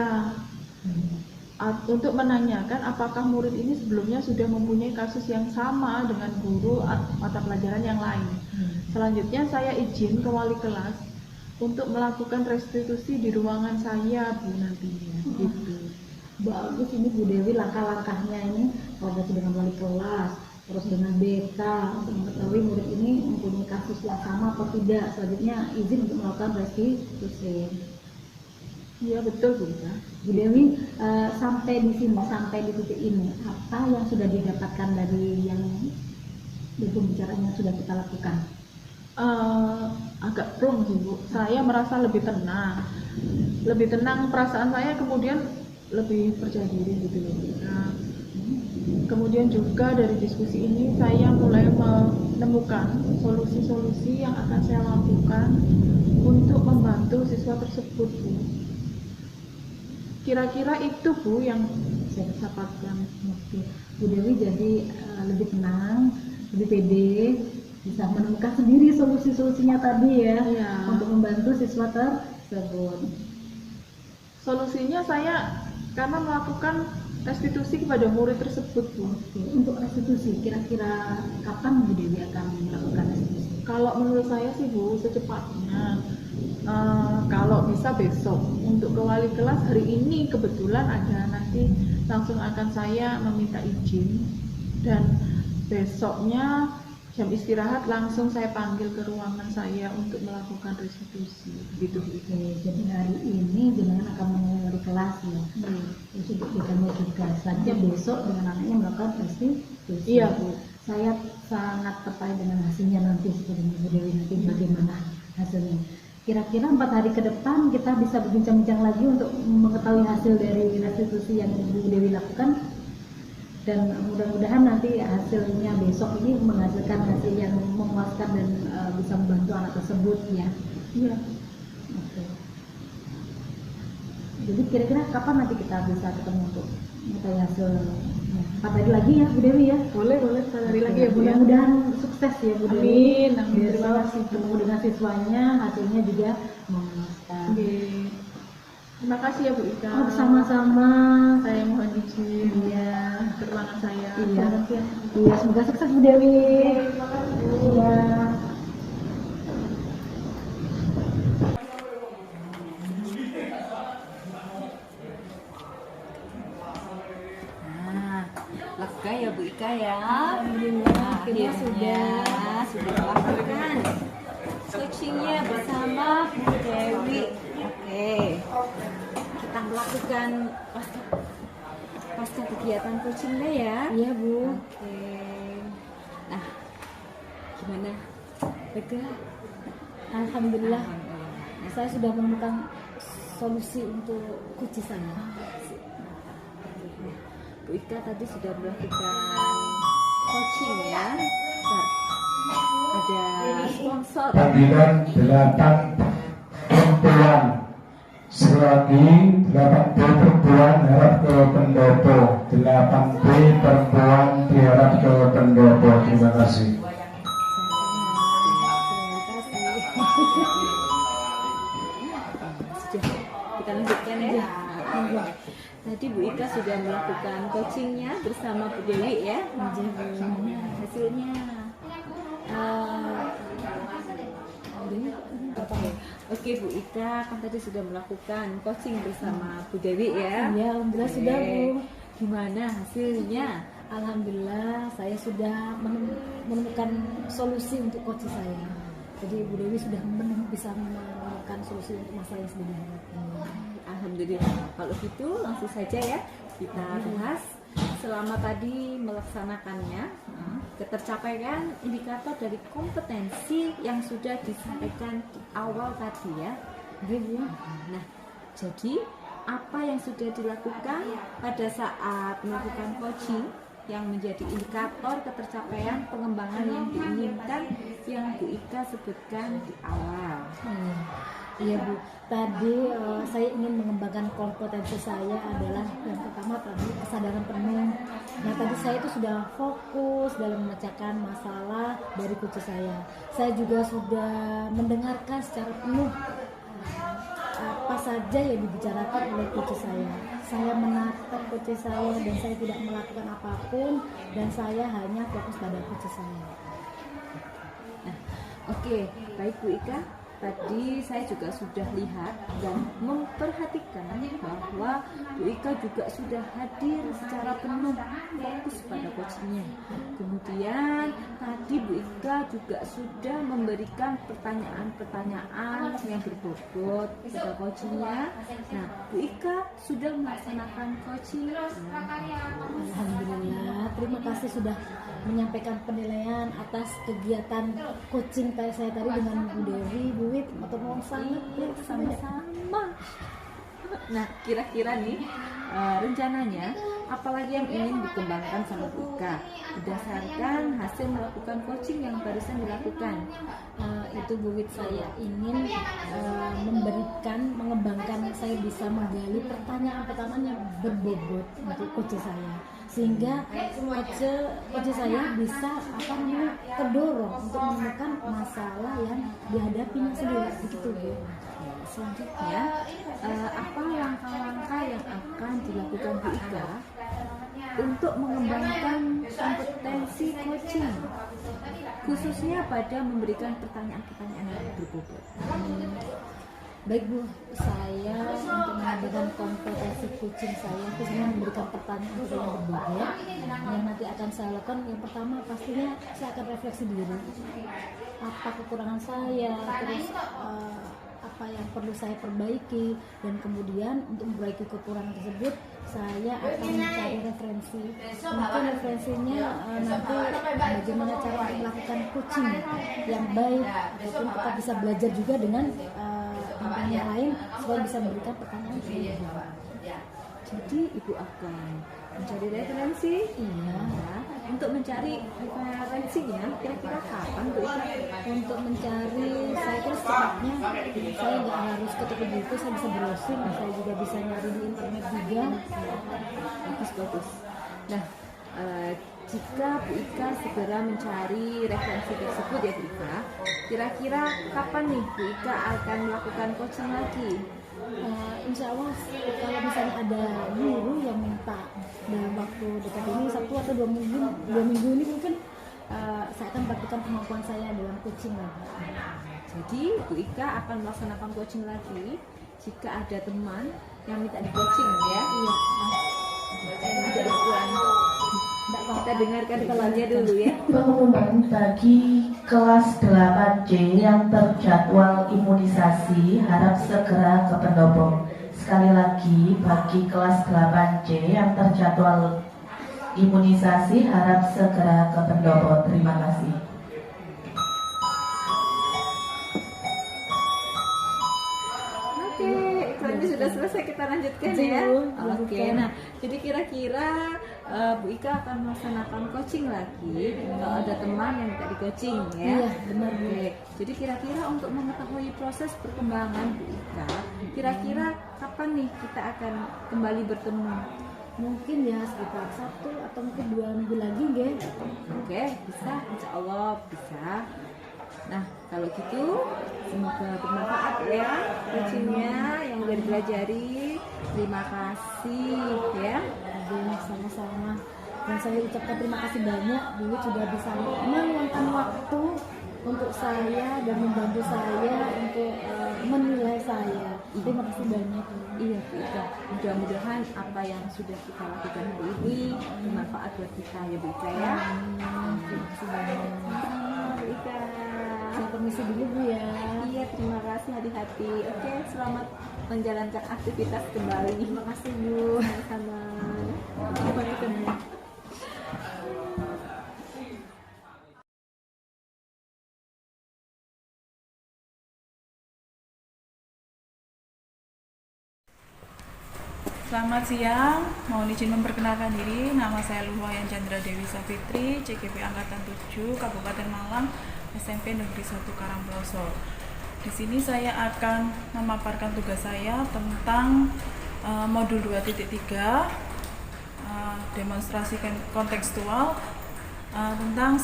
Untuk menanyakan apakah murid ini sebelumnya sudah mempunyai kasus yang sama dengan guru mata pelajaran yang lain. Selanjutnya saya izin ke wali kelas untuk melakukan restitusi di ruangan saya, Bu, nantinya. Gitu. Bagus ini Bu Dewi, langkah-langkahnya ini koordinasi dengan wali kelas, terus dengan BK untuk mengetahui murid ini mempunyai kasus yang sama atau tidak. Selanjutnya izin untuk melakukan restitusi. Iya betul, Bu. Bu Dewi, sampai di sini, sampai di titik ini, apa yang sudah didapatkan dari pembicaraan yang sudah kita lakukan? Agak plong sih, Bu. Saya merasa lebih tenang, perasaan saya kemudian lebih percaya diri gitu loh. Nah, kemudian juga dari diskusi ini saya mulai menemukan solusi-solusi yang akan saya lakukan untuk membantu siswa tersebut, Bu. Kira-kira itu, Bu, yang saya dapatkan. Oke. Bu Dewi jadi lebih tenang, lebih pede, bisa menemukan sendiri solusi-solusinya tadi ya, untuk membantu siswa tersebut. Solusinya saya karena melakukan restitusi kepada murid tersebut, Bu. Oke. Untuk restitusi, kira-kira kapan Bu Dewi akan melakukan restitusi? Kalau menurut saya sih, Bu, secepatnya. Kalau bisa besok. Untuk ke wali kelas hari ini kebetulan ada, nanti langsung akan saya meminta izin, dan besoknya jam istirahat langsung saya panggil ke ruangan saya untuk melakukan restitusi. Begitu. Oke, jadi hari ini jenengan akan menemui wali kelas ya. Terus untuk BK-nya juga. Selanjutnya besok dengan anaknya melakukan restitusi. Iya, Bu. Saya sangat tertarik dengan hasilnya nanti, sebenarnya Bu Dewi, nanti bagaimana hasilnya. Kira-kira 4 hari ke depan kita bisa berbincang-bincang lagi untuk mengetahui hasil dari restitusi yang Bu Dewi lakukan, dan mudah-mudahan nanti hasilnya besok ini menghasilkan hasil yang memuaskan dan bisa membantu anak tersebut ya. Iya. Oke. Jadi kira-kira kapan nanti kita bisa ketemu untuk mengetahui hasilnya? 4 hari lagi ya Bu Dewi ya? Boleh 4 hari lagi ya, Bu. Mudah-mudahan sukses ya Bu Dewi. Amin. Terima Besok kasih, Bu. ketemu dengan siswanya, hasilnya juga memuaskan. Terima kasih ya, Bu Ika. Oh, sama-sama. Saya mohon izin Iya. ke ruangan saya. Iya. Selamat siang. Iya, semoga sukses Bu Dewi. Iya. Lega ya Bu Ika ya. Alhamdulillah, akhirnya Akhirnya sudah melakukan coachingnya bersama Bu Dewi. Oke, kita melakukan pasca kegiatan coachingnya ya. Iya Bu. Oke, nah gimana? Lega? Alhamdulillah, saya sudah menemukan solusi untuk kunci saya. Bu Ika tadi sudah melakukan coaching ya. Nah, ada sponsor. Panggilan 8 perempuan. Selagi 8B perempuan harap ke pendopo, 8B perempuan diharap ke pendopo. Terima kasih. Kita lanjutkan ya. Tadi Bu Ika sudah melakukan coachingnya bersama Bu Dewi ya. Hasilnya Oke Bu Ika kan tadi sudah melakukan coaching bersama Bu Dewi ya. Iya, alhamdulillah Oke. sudah Bu. Gimana hasilnya? Alhamdulillah saya sudah menemukan solusi untuk coach saya. Jadi Bu Dewi sudah bisa menemukan solusi untuk masalah yang sedang dihadapi. Alhamdulillah. Kalau gitu langsung saja ya kita bahas selama tadi melaksanakannya ketercapaian indikator dari kompetensi yang sudah disampaikan di awal tadi ya. Nah, jadi apa yang sudah dilakukan pada saat melakukan coaching yang menjadi indikator ketercapaian pengembangan yang diinginkan yang Bu Ika sebutkan di awal. Iya Bu, tadi saya ingin mengembangkan kompetensi saya adalah yang pertama tadi kesadaran penuh. Nah tadi saya itu sudah fokus dalam memecahkan masalah dari kunci saya. Saya juga sudah mendengarkan secara penuh apa saja yang dibicarakan oleh coach saya. Saya menatap coach saya dan saya tidak melakukan apapun dan saya hanya fokus pada coach saya. Oke, baik Bu Ika. Tadi saya juga sudah lihat dan memperhatikan bahwa Bu Ika juga sudah hadir secara penuh fokus pada coachingnya. Kemudian tadi Bu Ika juga sudah memberikan pertanyaan-pertanyaan yang berbobot kepada coachingnya. Nah, Bu Ika sudah melaksanakan coaching. Alhamdulillah, terima kasih sudah menyampaikan penilaian atas kegiatan coaching saya tadi dengan Bu Dewi, Bu Wit, atau mau sangat Sama-sama. Nah, kira-kira nih rencananya apalagi yang ingin dikembangkan sama Bu Ika berdasarkan hasil melakukan coaching yang barusan dilakukan? Itu Bu Wit, saya ingin mengembangkan, saya bisa menggali pertanyaan-pertanyaan yang berbobot untuk coach saya, sehingga coach saya bisa terdorong untuk menemukan masalah yang dihadapinya sendiri, begitu Bu. Selanjutnya, apa langkah-langkah yang akan dilakukan Bu Ika untuk mengembangkan kompetensi coaching, khususnya pada memberikan pertanyaan-pertanyaan yang berbobot? Baik Bu, saya untuk mengembangkan kompetensi coaching saya, khususnya memberikan pertanyaan yang berbobot yang nanti akan saya lakukan. Yang pertama pastinya saya akan refleksi diri, apa kekurangan saya, terus apa yang perlu saya perbaiki, dan kemudian untuk memperbaiki kekurangan tersebut saya akan mencari referensi. Mungkin referensinya nanti bagaimana cara untuk melakukan coaching yang baik, ataupun kita bisa belajar juga dengan teman yang lain supaya bisa memberikan pertanyaan yang berbeda. Jadi Ibu akan mencari referensi. Iya. Untuk mencari referensinya kira-kira kapan Bu Ika? Untuk mencari, saya kira secepatnya. Saya nggak harus ke toko buku, saya bisa browsing, saya juga bisa nyari di internet juga. Bagus. Nah, jika Bu Ika segera mencari referensi tersebut ya Bu Ika, kira-kira kapan nih Bu Ika akan melakukan coaching lagi? Insya Allah kalau misalnya ada guru yang minta dalam waktu dekat ini, 1 atau 2 minggu ini mungkin saya akan praktikkan kemampuan saya dalam coaching lagi. Jadi Bu Ika akan melaksanakan coaching lagi jika ada teman yang minta di coaching ya. Iya. Ada ukuran. Kita dengarkan keluarnya dulu ya. Pengumuman bagi kelas 8C yang terjadwal imunisasi harap segera ke pendopo. Sekali lagi, bagi kelas 8C yang terjadwal imunisasi harap segera ke pendopo. Terima kasih. Oke, iklannya sudah selesai, kita lanjutkan ya. Oke, nah jadi kira-kira Bu Ika akan melaksanakan coaching lagi kalau ada teman yang minta di coaching ya. Iya, benar Bu. Oke, jadi kira-kira untuk mengetahui proses perkembangan Bu Ika, kira-kira kapan nih kita akan kembali bertemu? Mungkin ya sekitar 1 atau mungkin 2 minggu lagi ya. Oke, bisa, insya Allah bisa. Nah, kalau gitu semoga bermanfaat ya coachingnya yang udah dipelajari. Terima kasih ya. Sama-sama. Dan saya ucapkan terima kasih banyak, Bu sudah bisa meluangkan waktu untuk saya dan membantu saya untuk menilai saya. Terima kasih banyak. Iya Bu Ika, mudah-mudahan apa yang sudah kita lakukan hari ini bermanfaat buat kita ya Bu Ika ya. Terima kasih banyak. Bu Ika. Saya permisi dulu Bu ya. Iya, terima kasih, hati-hati. Oke, selamat menjalankan aktivitas kembali. Terima kasih Bu. Sama-sama. Sampai ketemu. Selamat siang, mohon izin memperkenalkan diri. Nama saya Luhwayan Chandra Dewi Safitri, CGP Angkatan 7, Kabupaten Malang, SMP Negeri 1 Karangploso. Di sini saya akan memaparkan tugas saya tentang modul 2.3, demonstrasi kontekstual tentang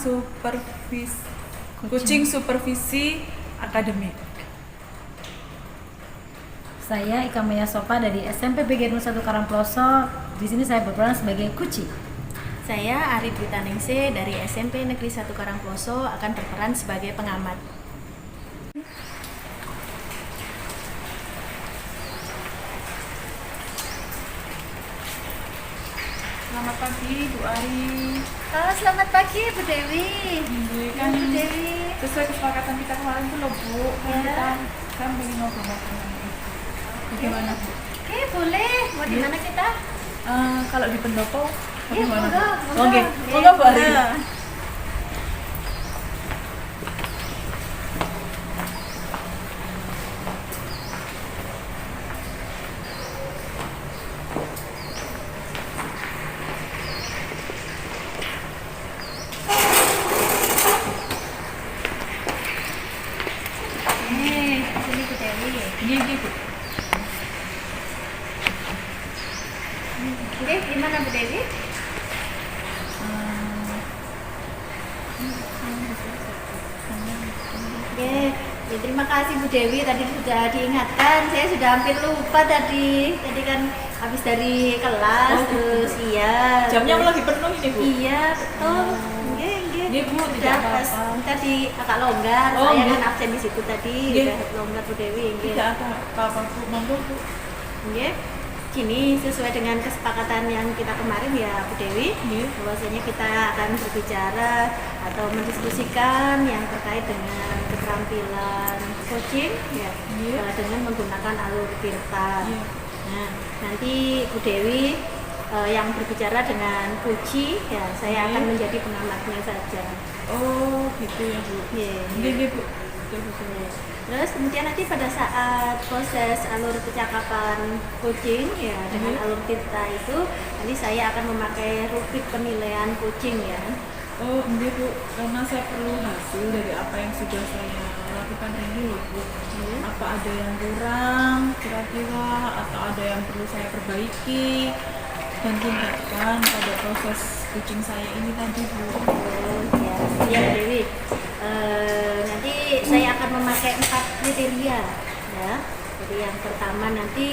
coaching supervisi akademik. Saya Ika Maya Sofa dari SMP BG 1 Karangploso. Di sini saya berperan sebagai Kuci. Saya Arif Witaningsih dari SMP Negeri 1 Karangploso akan berperan sebagai pengamat. Selamat pagi Bu Ari. Selamat pagi Bu Dewi. Kan Bu Dewi. sesuai kesepakatan kita kemarin tuh loh Bu, Ya. kita kan pengen ngobrol-ngobrol dengan Ibu. Bagaimana Bu? Oke, boleh. Mau di mana kita? Kalau di pendopo Iya, bagaimana Bu? monggo. Oke, Iya, monggo Bu Ari. monggo. Sini Bu Dewi. Ini Bu. Oke, gimana Bu Dewi? Oke, ya terima kasih Bu Dewi, tadi sudah diingatkan, saya sudah hampir lupa tadi kan habis dari kelas, Oh, terus iya. Jamnya terus- lagi penuh ini Bu. Iya, betul. Nggih, Bu, Sudah tidak pas apa-apa. tadi agak longgar, Oh, saya nggih. kan absen di situ tadi, Nggih. udah longgar Bu Dewi. nggih. Tidak ada apa-apa Bu, monggo Bu. Nggih. Gini, sesuai dengan kesepakatan yang kita kemarin ya Bu Dewi, Nggih. bahwasanya kita akan berbicara atau mendiskusikan yang terkait dengan keterampilan coaching ya, Iya. dengan menggunakan alur tirta. Iya. Nah, nanti Bu Dewi yang berbicara dengan Puji ya, saya akan menjadi pengamatnya saja. Oh, gitu ya Bu. Iya. Nggih, Bu. Betul, betul. Terus kemudian nanti pada saat proses alur percakapan coaching ya dengan alur tirta itu, nanti saya akan memakai rubrik penilaian coaching ya. Oh, enggak Bu, karena saya perlu hasil dari apa yang sudah saya lakukan ini loh Bu. Apa ada yang kurang kira-kira, atau ada yang perlu saya perbaiki dan tingkatkan pada proses coaching saya ini tadi Bu. Oh ya, ya Bu Dewi. Nanti saya akan memakai 4 kriteria ya. Jadi yang pertama nanti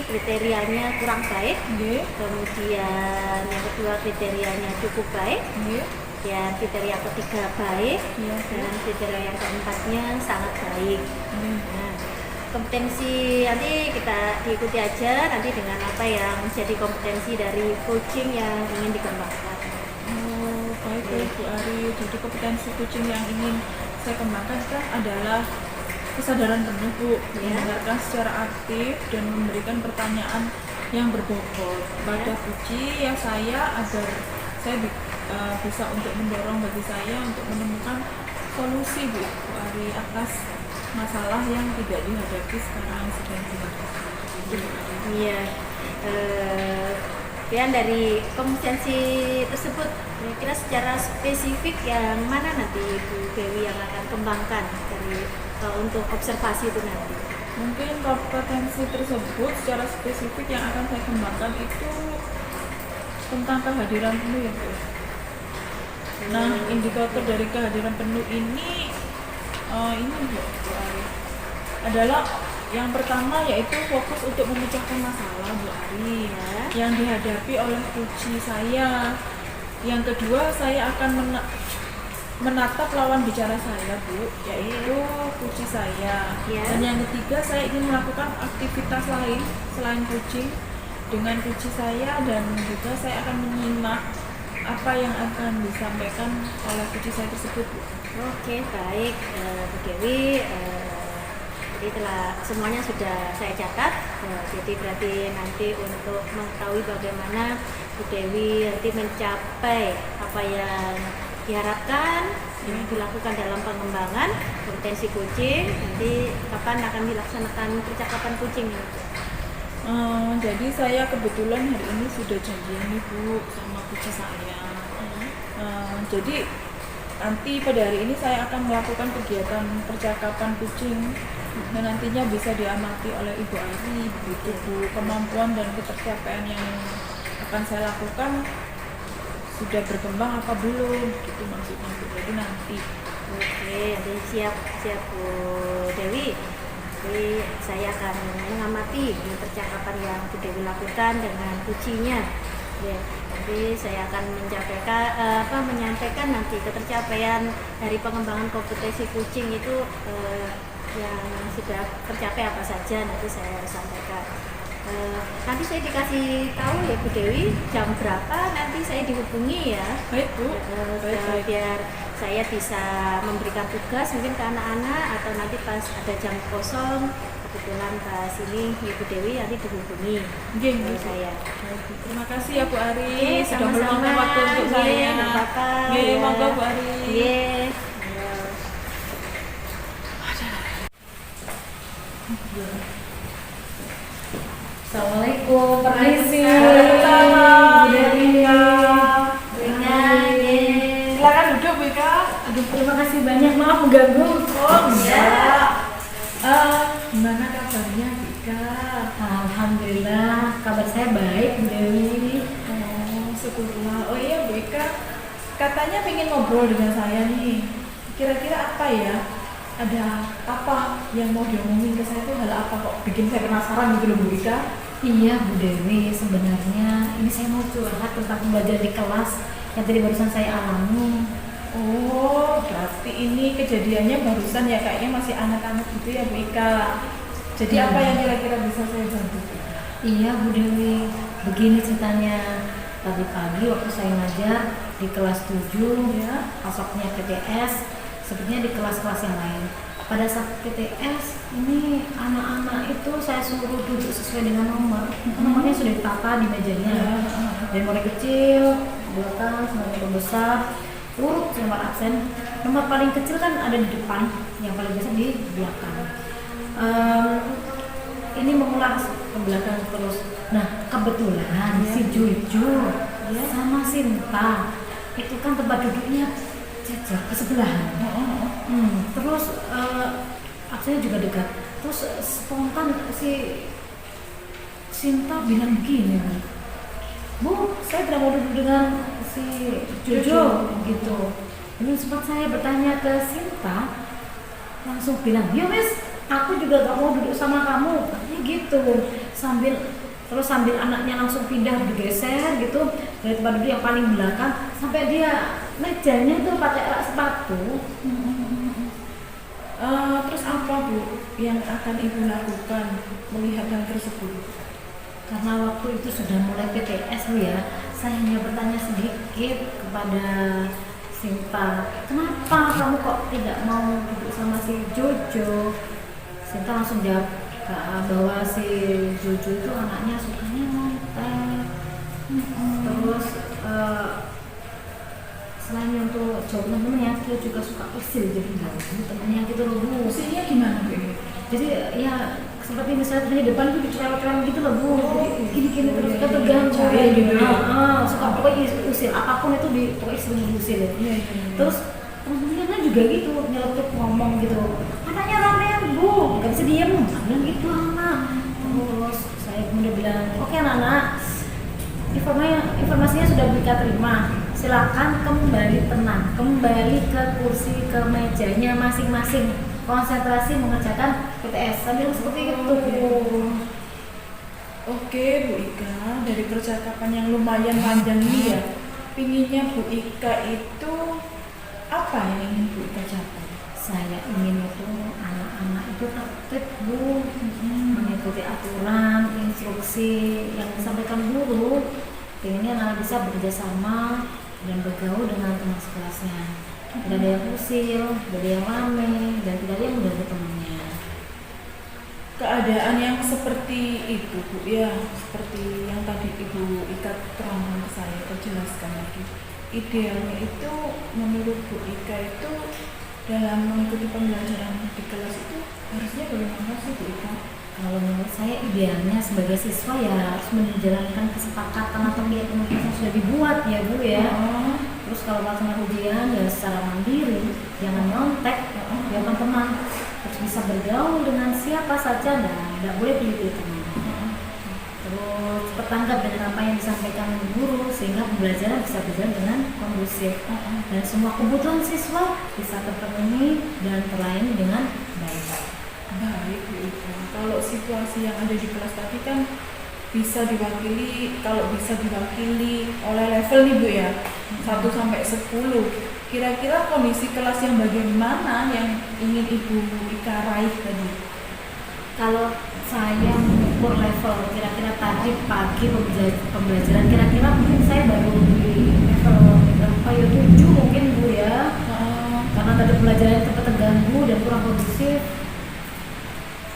kriterianya kurang baik, Nggih, kemudian yang kedua kriterianya cukup baik, nggih, ya kriteria ketiga baik, iya, dan kriteria yang keempatnya sangat baik. nggih. Nah, kompetensi nanti kita diikuti aja nanti dengan apa yang menjadi kompetensi dari coaching yang ingin dikembangkan. Oh, baik Bu Ari. Jadi kompetensi coaching yang ingin saya kembangkan kan adalah kesadaran penuh Bu, mendengarkan secara aktif dan memberikan pertanyaan yang berbobot pada Puji ya saya, agar saya bisa untuk mendorong bagi saya untuk menemukan solusi Bu Ari atas masalah yang tidak dihadapi sekarang sedang dihadapi. Iya. Kemudian dari kompetensi tersebut kira-kira secara spesifik yang mana nanti Bu Dewi yang akan kembangkan dari untuk observasi itu nanti? Mungkin kompetensi tersebut secara spesifik yang akan saya kembangkan itu tentang kehadiran penuh ya Bu. Nah, indikator dari kehadiran penuh ini Bu Ari, adalah yang pertama yaitu fokus untuk memecahkan masalah Bu Ari yang dihadapi oleh Puji saya. Yang kedua, saya akan menatap lawan bicara saya Bu, yaitu Puji saya. Dan yang ketiga, saya ingin melakukan aktivitas lain selain Puji dengan Puji saya, dan juga saya akan menyimak apa yang akan disampaikan oleh Puji saya tersebut Bu. Oke, baik Bu Dewi. Jadi telah semuanya sudah saya catat. Jadi berarti nanti untuk mengetahui bagaimana Bu Dewi nanti mencapai apa yang diharapkan yang dilakukan dalam pengembangan kompetensi coaching, nanti kapan akan dilaksanakan percakapan coaching ini? Jadi saya kebetulan hari ini sudah janjian nih Bu sama Puji saya. Jadi nanti pada hari ini saya akan melakukan kegiatan percakapan coaching dan nantinya bisa diamati oleh Ibu Ari begitu Bu, kemampuan dan ketercapaian yang akan saya lakukan sudah berkembang apa belum gitu maksudnya Bu. Jadi nanti Oke, jadi siap Bu Dewi. Jadi saya akan mengamati percakapan yang Bu Dewi lakukan dengan kucinya. Ya, nanti saya akan menyampaikan nanti ketercapaian dari pengembangan kompetensi kucing itu yang sudah tercapai apa saja, nanti saya sampaikan. Nanti saya dikasih tahu ya Bu Dewi jam berapa nanti saya dihubungi ya. Baik Bu. Baik. Biar saya bisa memberikan tugas mungkin ke anak-anak, atau nanti pas ada jam kosong kebetulan pas ini Ibu Dewi nanti dihubungi saya. Terima kasih ya Bu Ari sudah Sama-sama. meluangkan waktu untuk saya. Nggak apa-apa. Nggih, monggo Bu Ari. Nggih. Assalamualaikum, permisi. Waalaikumsalam. Silakan duduk, Bu Ika. Aduh, terima kasih banyak. Maaf mengganggu. Oh, enggak. Gimana kabarnya Bu Ika? Alhamdulillah, kabar saya baik, Bu Dewi. Oh, syukurlah. Oh iya Bu Ika, katanya pengen ngobrol dengan saya nih. Kira-kira apa ya? Ada apa yang mau diomongin ke saya tuh, hal apa kok bikin saya penasaran gitu loh Bu Ika? Iya Bu Dewi, sebenarnya ini saya mau curhat tentang pembelajaran di kelas yang tadi barusan saya alami. Oh, berarti ini kejadiannya barusan ya, kayaknya masih anak-anak gitu ya Bu Ika. Jadi apa yang kira-kira bisa saya bantu? Iya Bu Dewi, begini ceritanya. Tadi pagi waktu saya ngajar di kelas 7 ya, pasoknya PTS, sepertinya di kelas-kelas yang lain. Pada saat PTS ini anak-anak itu saya suruh duduk sesuai dengan nomor. Nomornya sudah ditata di mejanya. Dari mulai kecil, belakang, sampai nomor besar, urut nomor absen. Nomor paling kecil kan ada di depan, yang paling besar di belakang. Ini mengulang ke belakang terus. Nah kebetulan si Juju sama Sinta itu kan tempat duduknya jajar ke sebelahan. Terus absennya juga dekat. Terus spontan si Sinta bilang begini, Bu, saya tidak mau duduk dengan si Jojo gitu. Ini sempat saya bertanya ke Sinta, langsung bilang, ya wes, aku juga gak mau duduk sama kamu, katanya gitu. Sambil anaknya langsung pindah bergeser gitu dari tempat duduk yang paling belakang sampai dia mejanya itu pakai rak sepatu. Terus apa Bu yang akan Ibu lakukan melihat hal tersebut? Karena waktu itu sudah mulai PTS Bu ya, saya hanya bertanya sedikit kepada Sinta, kenapa kamu kok tidak mau duduk sama si Jojo? Sinta langsung jawab bahwa si Jojo itu anaknya sukanya nonton. Terus selain untuk jawab temennya, dia juga suka usil jadi temennya gitu loh Bu. Usilnya gimana Bu? Jadi ya seperti misalnya temennya depan tuh dicerewet-cerewet gitu loh Bu. Gini-gini terus kita terganggu gitu. Suka pokoknya usil apapun itu pokoknya sering diusil ya. Terus temen-temennya juga gitu nyeletuk ngomong gitu. Anaknya ramean Bu, gak bisa diem. Bilang gitu anak. Terus saya kemudian bilang, oke anak-anak, informasinya sudah Bika terima. Silakan kembali tenang, kembali ke kursi, ke mejanya masing-masing, konsentrasi mengerjakan PTS sambil seperti itu. Oke Bu Ika, dari percakapan yang lumayan panjang ini ya, pinginnya Bu Ika itu apa yang ingin Bu Ika capai? Saya ingin itu anak-anak itu tertib Bu, mengikuti aturan, instruksi yang disampaikan guru. Pengennya anak bisa bekerja sama dan bergaul dengan teman sekelasnya. Tidak ada yang usil, tidak ada yang rame, dan tidak ada yang mengganggu temannya. Keadaan yang seperti itu Bu ya, seperti yang tadi Ibu Ika terangkan ke saya, jelaskan lagi. Idealnya itu menurut Bu Ika itu dalam mengikuti pembelajaran di kelas itu harusnya bagaimana sih Bu Ika? Kalau menurut saya idealnya sebagai siswa ya harus menjalankan kesepakatan atau keyakinan yang sudah dibuat ya Bu ya. Terus kalau melaksanakan ujian ya secara mandiri, jangan nyontek, ya teman-teman harus bisa bergaul dengan siapa saja dan tidak boleh pilih-pilih teman. Terus bertanggap dengan apa yang disampaikan guru sehingga pembelajaran bisa berjalan dengan kondusif dan semua kebutuhan siswa bisa terpenuhi dan terlayani dengan baik. Baik Bu Ika, kalau situasi yang ada di kelas tadi kan bisa diwakili, kalau bisa diwakili oleh level nih Bu ya, 1 sampai 10. Kira-kira kondisi kelas yang bagian mana yang ingin Ibu Ika raih tadi? Kalau saya mengukur level kira-kira tadi pagi pembelajaran kira-kira mungkin saya baru di level berapa ya, 7 mungkin Bu ya. Karena tadi pembelajaran sempat terganggu dan kurang kondusif.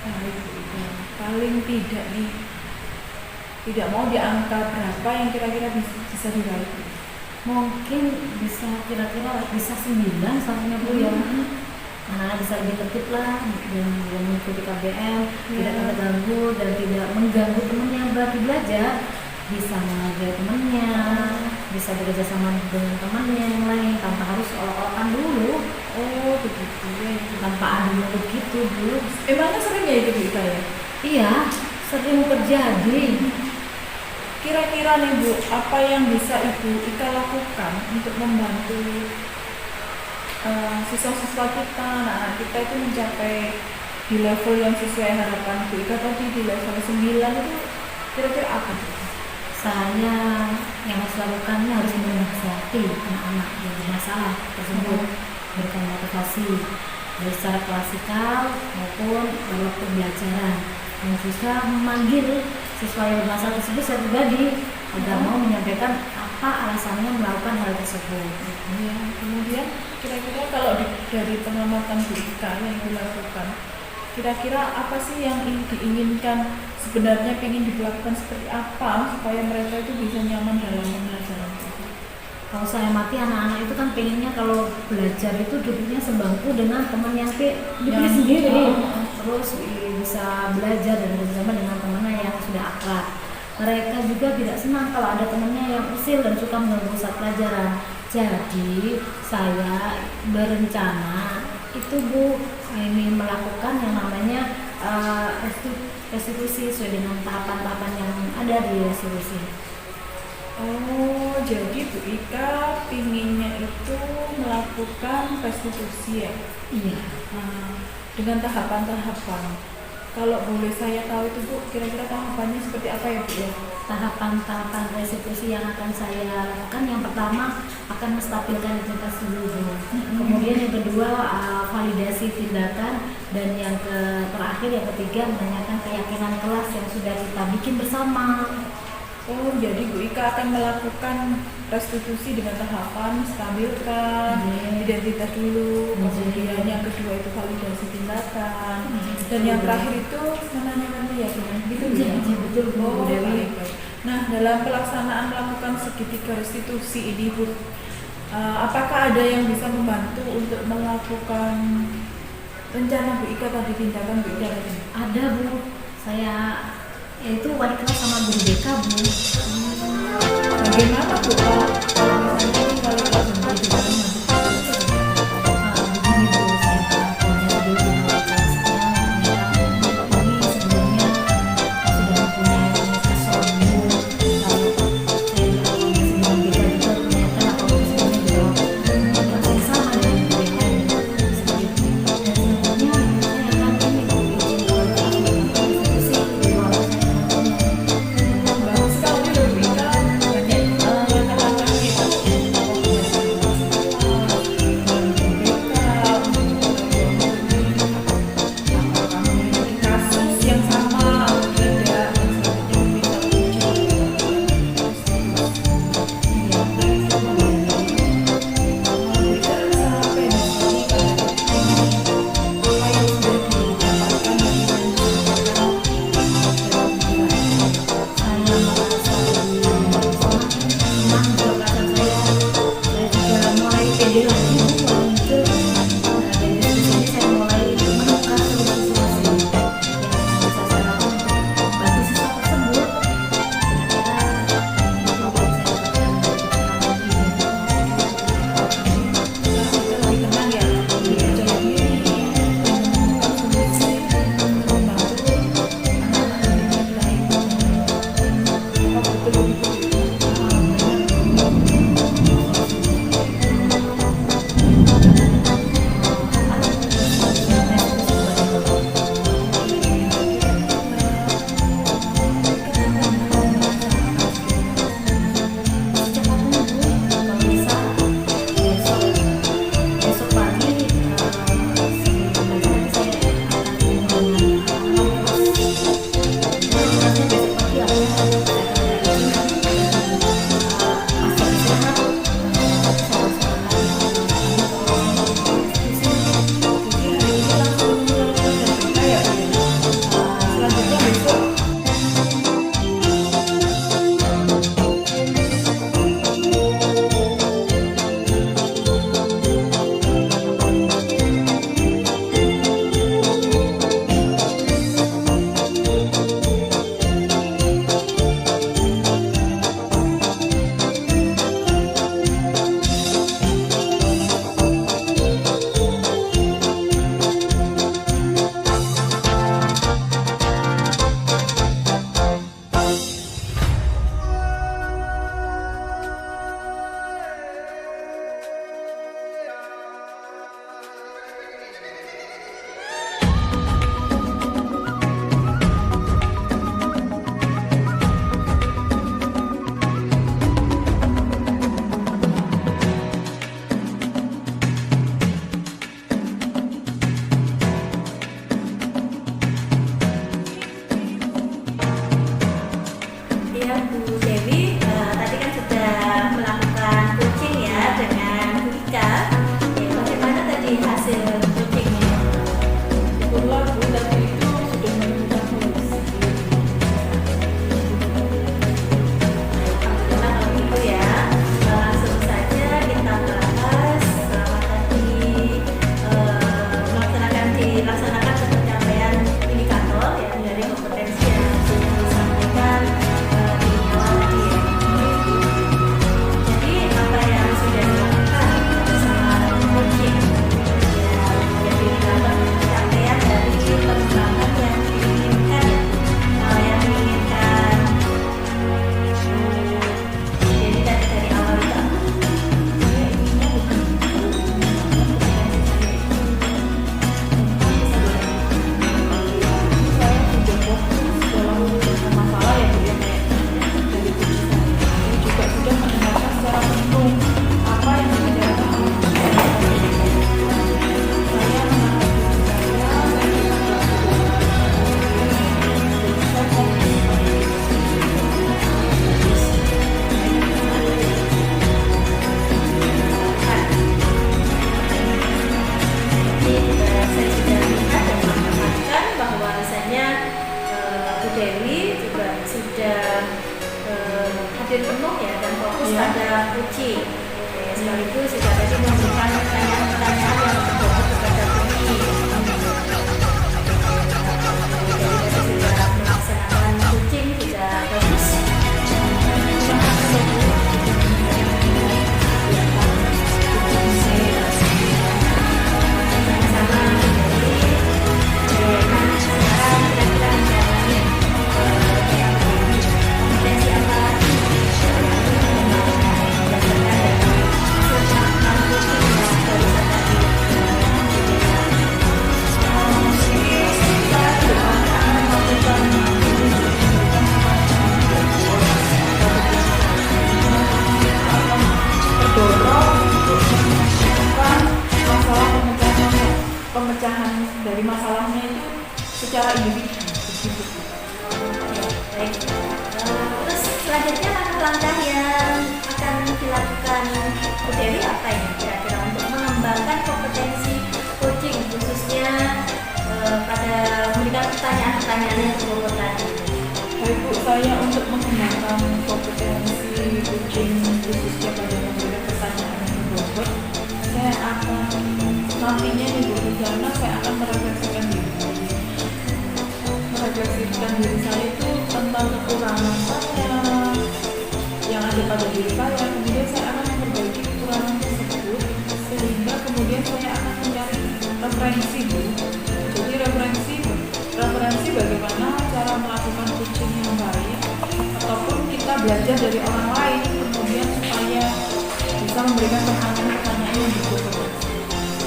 Baik Bu Ika, paling tidak nih, tidak mau di angka berapa yang kira-kira bisa diraih? Mungkin bisa kira-kira bisa 9 sampai Bu ya. Anak-anak bisa lebih tertib lah dan mengikuti KBM, tidak terganggu dan tidak mengganggu temannya yang lagi belajar, bisa menghargai temannya, bisa bekerja sama dengan temannya yang lain tanpa harus olok-olokan dulu. Oh begitu ya, Tanpa adu mulut gitu Bu. emangnya sering ya itu Bu Ika ya? Iya, sering terjadi. Kira-kira nih Bu, apa yang bisa Ibu Ika lakukan untuk membantu siswa-siswa kita, anak-anak kita itu mencapai di level yang sesuai harapan Bu Ika tadi, di level 9 itu kira-kira apa? Saya yang harus lakukannya harus menasihati anak-anak yang bermasalah tersebut, berikan motivasi dari secara klasikal maupun dalam waktu pembelajaran, dan juga memanggil siswa yang bermasalah tersebut secara pribadi agar mau menyampaikan apa alasannya melakukan hal tersebut. Ya, kemudian kira-kira kalau dari pengamatan Bu Ika yang dilakukan, kira-kira apa sih yang diinginkan, sebenarnya ingin dilakukan seperti apa supaya mereka itu bisa nyaman dalam pembelajaran? Kalau saya mati anak-anak itu kan pengennya kalau belajar itu duduknya sebangku dengan teman yang dipilih sendiri, terus bisa belajar dan bersama dengan temannya yang sudah akrab. Mereka juga tidak senang kalau ada temannya yang usil dan suka mengganggu saat pelajaran. Jadi saya berencana itu Bu, ini melakukan yang namanya restitusi sesuai dengan tahapan-tahapan yang ada di restitusi. Oh, jadi Bu Ika pinginnya itu melakukan restitusi ya? Iya. Nah, dengan tahapan-tahapan. Kalau boleh saya tahu itu Bu, kira-kira tahapannya seperti apa ya Bu ya? Tahapan-tahapan restitusi yang akan saya lakukan, yang pertama akan menstabilkan identitas dulu. Kemudian yang kedua validasi tindakan, dan yang terakhir yang ketiga menanyakan keyakinan kelas yang sudah kita bikin bersama. Oh, jadi Bu Ika akan melakukan restitusi dengan tahapan stabilkan identitas dulu, kemudian yang kedua itu validasi tindakan, dan yang terakhir itu menanyakan keyakinan. Gitu ya? Betul Bu Dewi. Baik. Nah, dalam pelaksanaan melakukan segitiga restitusi ini Bu, apakah ada yang bisa membantu untuk melakukan rencana Bu Ika tadi, tindakan Bu Ika tadi? Ada Bu, saya yaitu wali kelas sama guru BK Bu. Bagaimana Bu kalau misalnya ini wali kelas dan guru BK ini? Begini Bu, saya punya dulu wali kelasnya, ini sebelumnya sudah mempunyai komunikasi Bu. Lalu saya sebelum BK juga punya apa sebelumnya juga kelas yang sama dengan guru BK seperti itu. Dan selanjutnya saya akan ini Bu, izin wali kelas institusi di bawah saya. Bagus sekali loh Bu Ika, banyak langkah-langkah yang disiplin penuh ya dan fokus Iya. pada kucing. Sekaligus juga tadi memberikan pertanyaan-pertanyaan yang berbobot kepada kucing. Jadi tadi sudah melaksanakan kucing juga bagus. Terima kasih Bu. Sama-sama. Jadi sekarang kira-kira menjalani kompetensi apa lagi berdasarkan dari hasil pengamatan kucing yang barusan tadi kita juga akan melakukan terdorong untuk menemukan masalah pemecahan dari masalahnya itu secara individu. baik. Terus selanjutnya langkah-langkah yang akan dilakukan Bu Dewi apa ini kira-kira untuk mengembangkan kompetensi coaching khususnya pada memberikan pertanyaan-pertanyaan yang berbobot tadi. Baik Bu, saya untuk mengembangkan kompetensi coaching khususnya pada memberikan pertanyaan yang berbobot, saya akan nantinya nih Bu, karena saya akan merefleksikan diri saya itu tentang kekurangan saya yang ada pada diri saya, kemudian saya akan memperbaiki kekurangan tersebut sehingga kemudian saya akan mencari referensi Bu. Jadi referensi bagaimana cara melakukan coaching yang baik ataupun kita belajar dari orang lain kemudian supaya bisa memberikan pertanyaan-pertanyaan yang berbobot.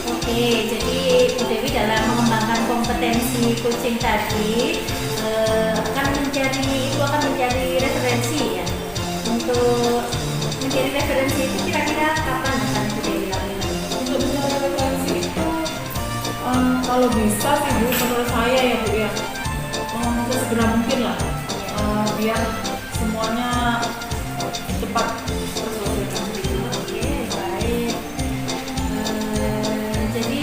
Oke, jadi Bu Dewi dalam mengembangkan kompetensi coaching tadi akan mencari referensi ya. Untuk mencari referensi itu kira-kira kapan akan Bu Dewi lakukan? Untuk mencari referensi itu kalau bisa sih Bu, menurut saya ya Bu ya, segera mungkin lah, biar semuanya cepat terselesaikan. Oke, baik. Jadi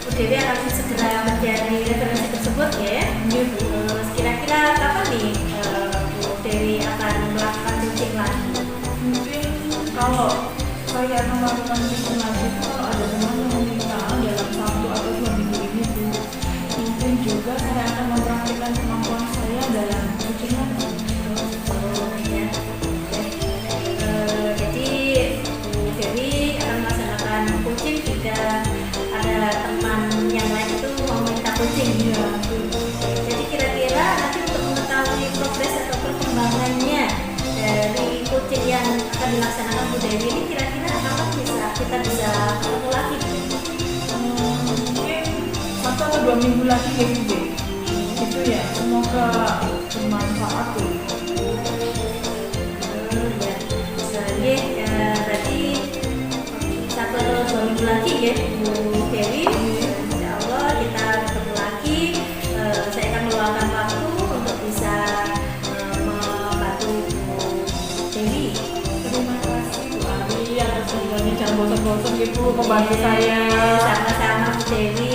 Bu Dewi akan segera mencari referensi tersebut ya. Terus kira-kira kapan nih Bu Dewi akan melakukan coaching lagi? Mungkin kalau saya akan melakukan coaching lagi itu kalau ada teman yang meminta dalam 1 atau 2 minggu ini Bu. Mungkin juga saya akan mempraktikkan kemampuan saya dalam coaching lagi. Jadi Bu Dewi akan melaksanakan coaching jika ada teman yang lain itu mau minta coaching. Iya. Jadi kira-kira nanti untuk mengetahui progres atau perkembangannya dari coaching yang akan dilaksanakan Bu Dewi ini kira-kira kapan kita bisa ketemu lagi? Mungkin 1 atau 2 minggu lagi ya Bu. Itu ya, semoga bermanfaat tuh. Berarti 1 atau 2 minggu lagi ya Bu Dewi. Insya Allah kita ketemu lagi. Saya akan meluangkan waktu untuk bisa membantu Bu Dewi. Terima kasih Bu Ari atas semuanya, jangan bosan-bosan gitu membantu saya. Sama-sama Bu Dewi.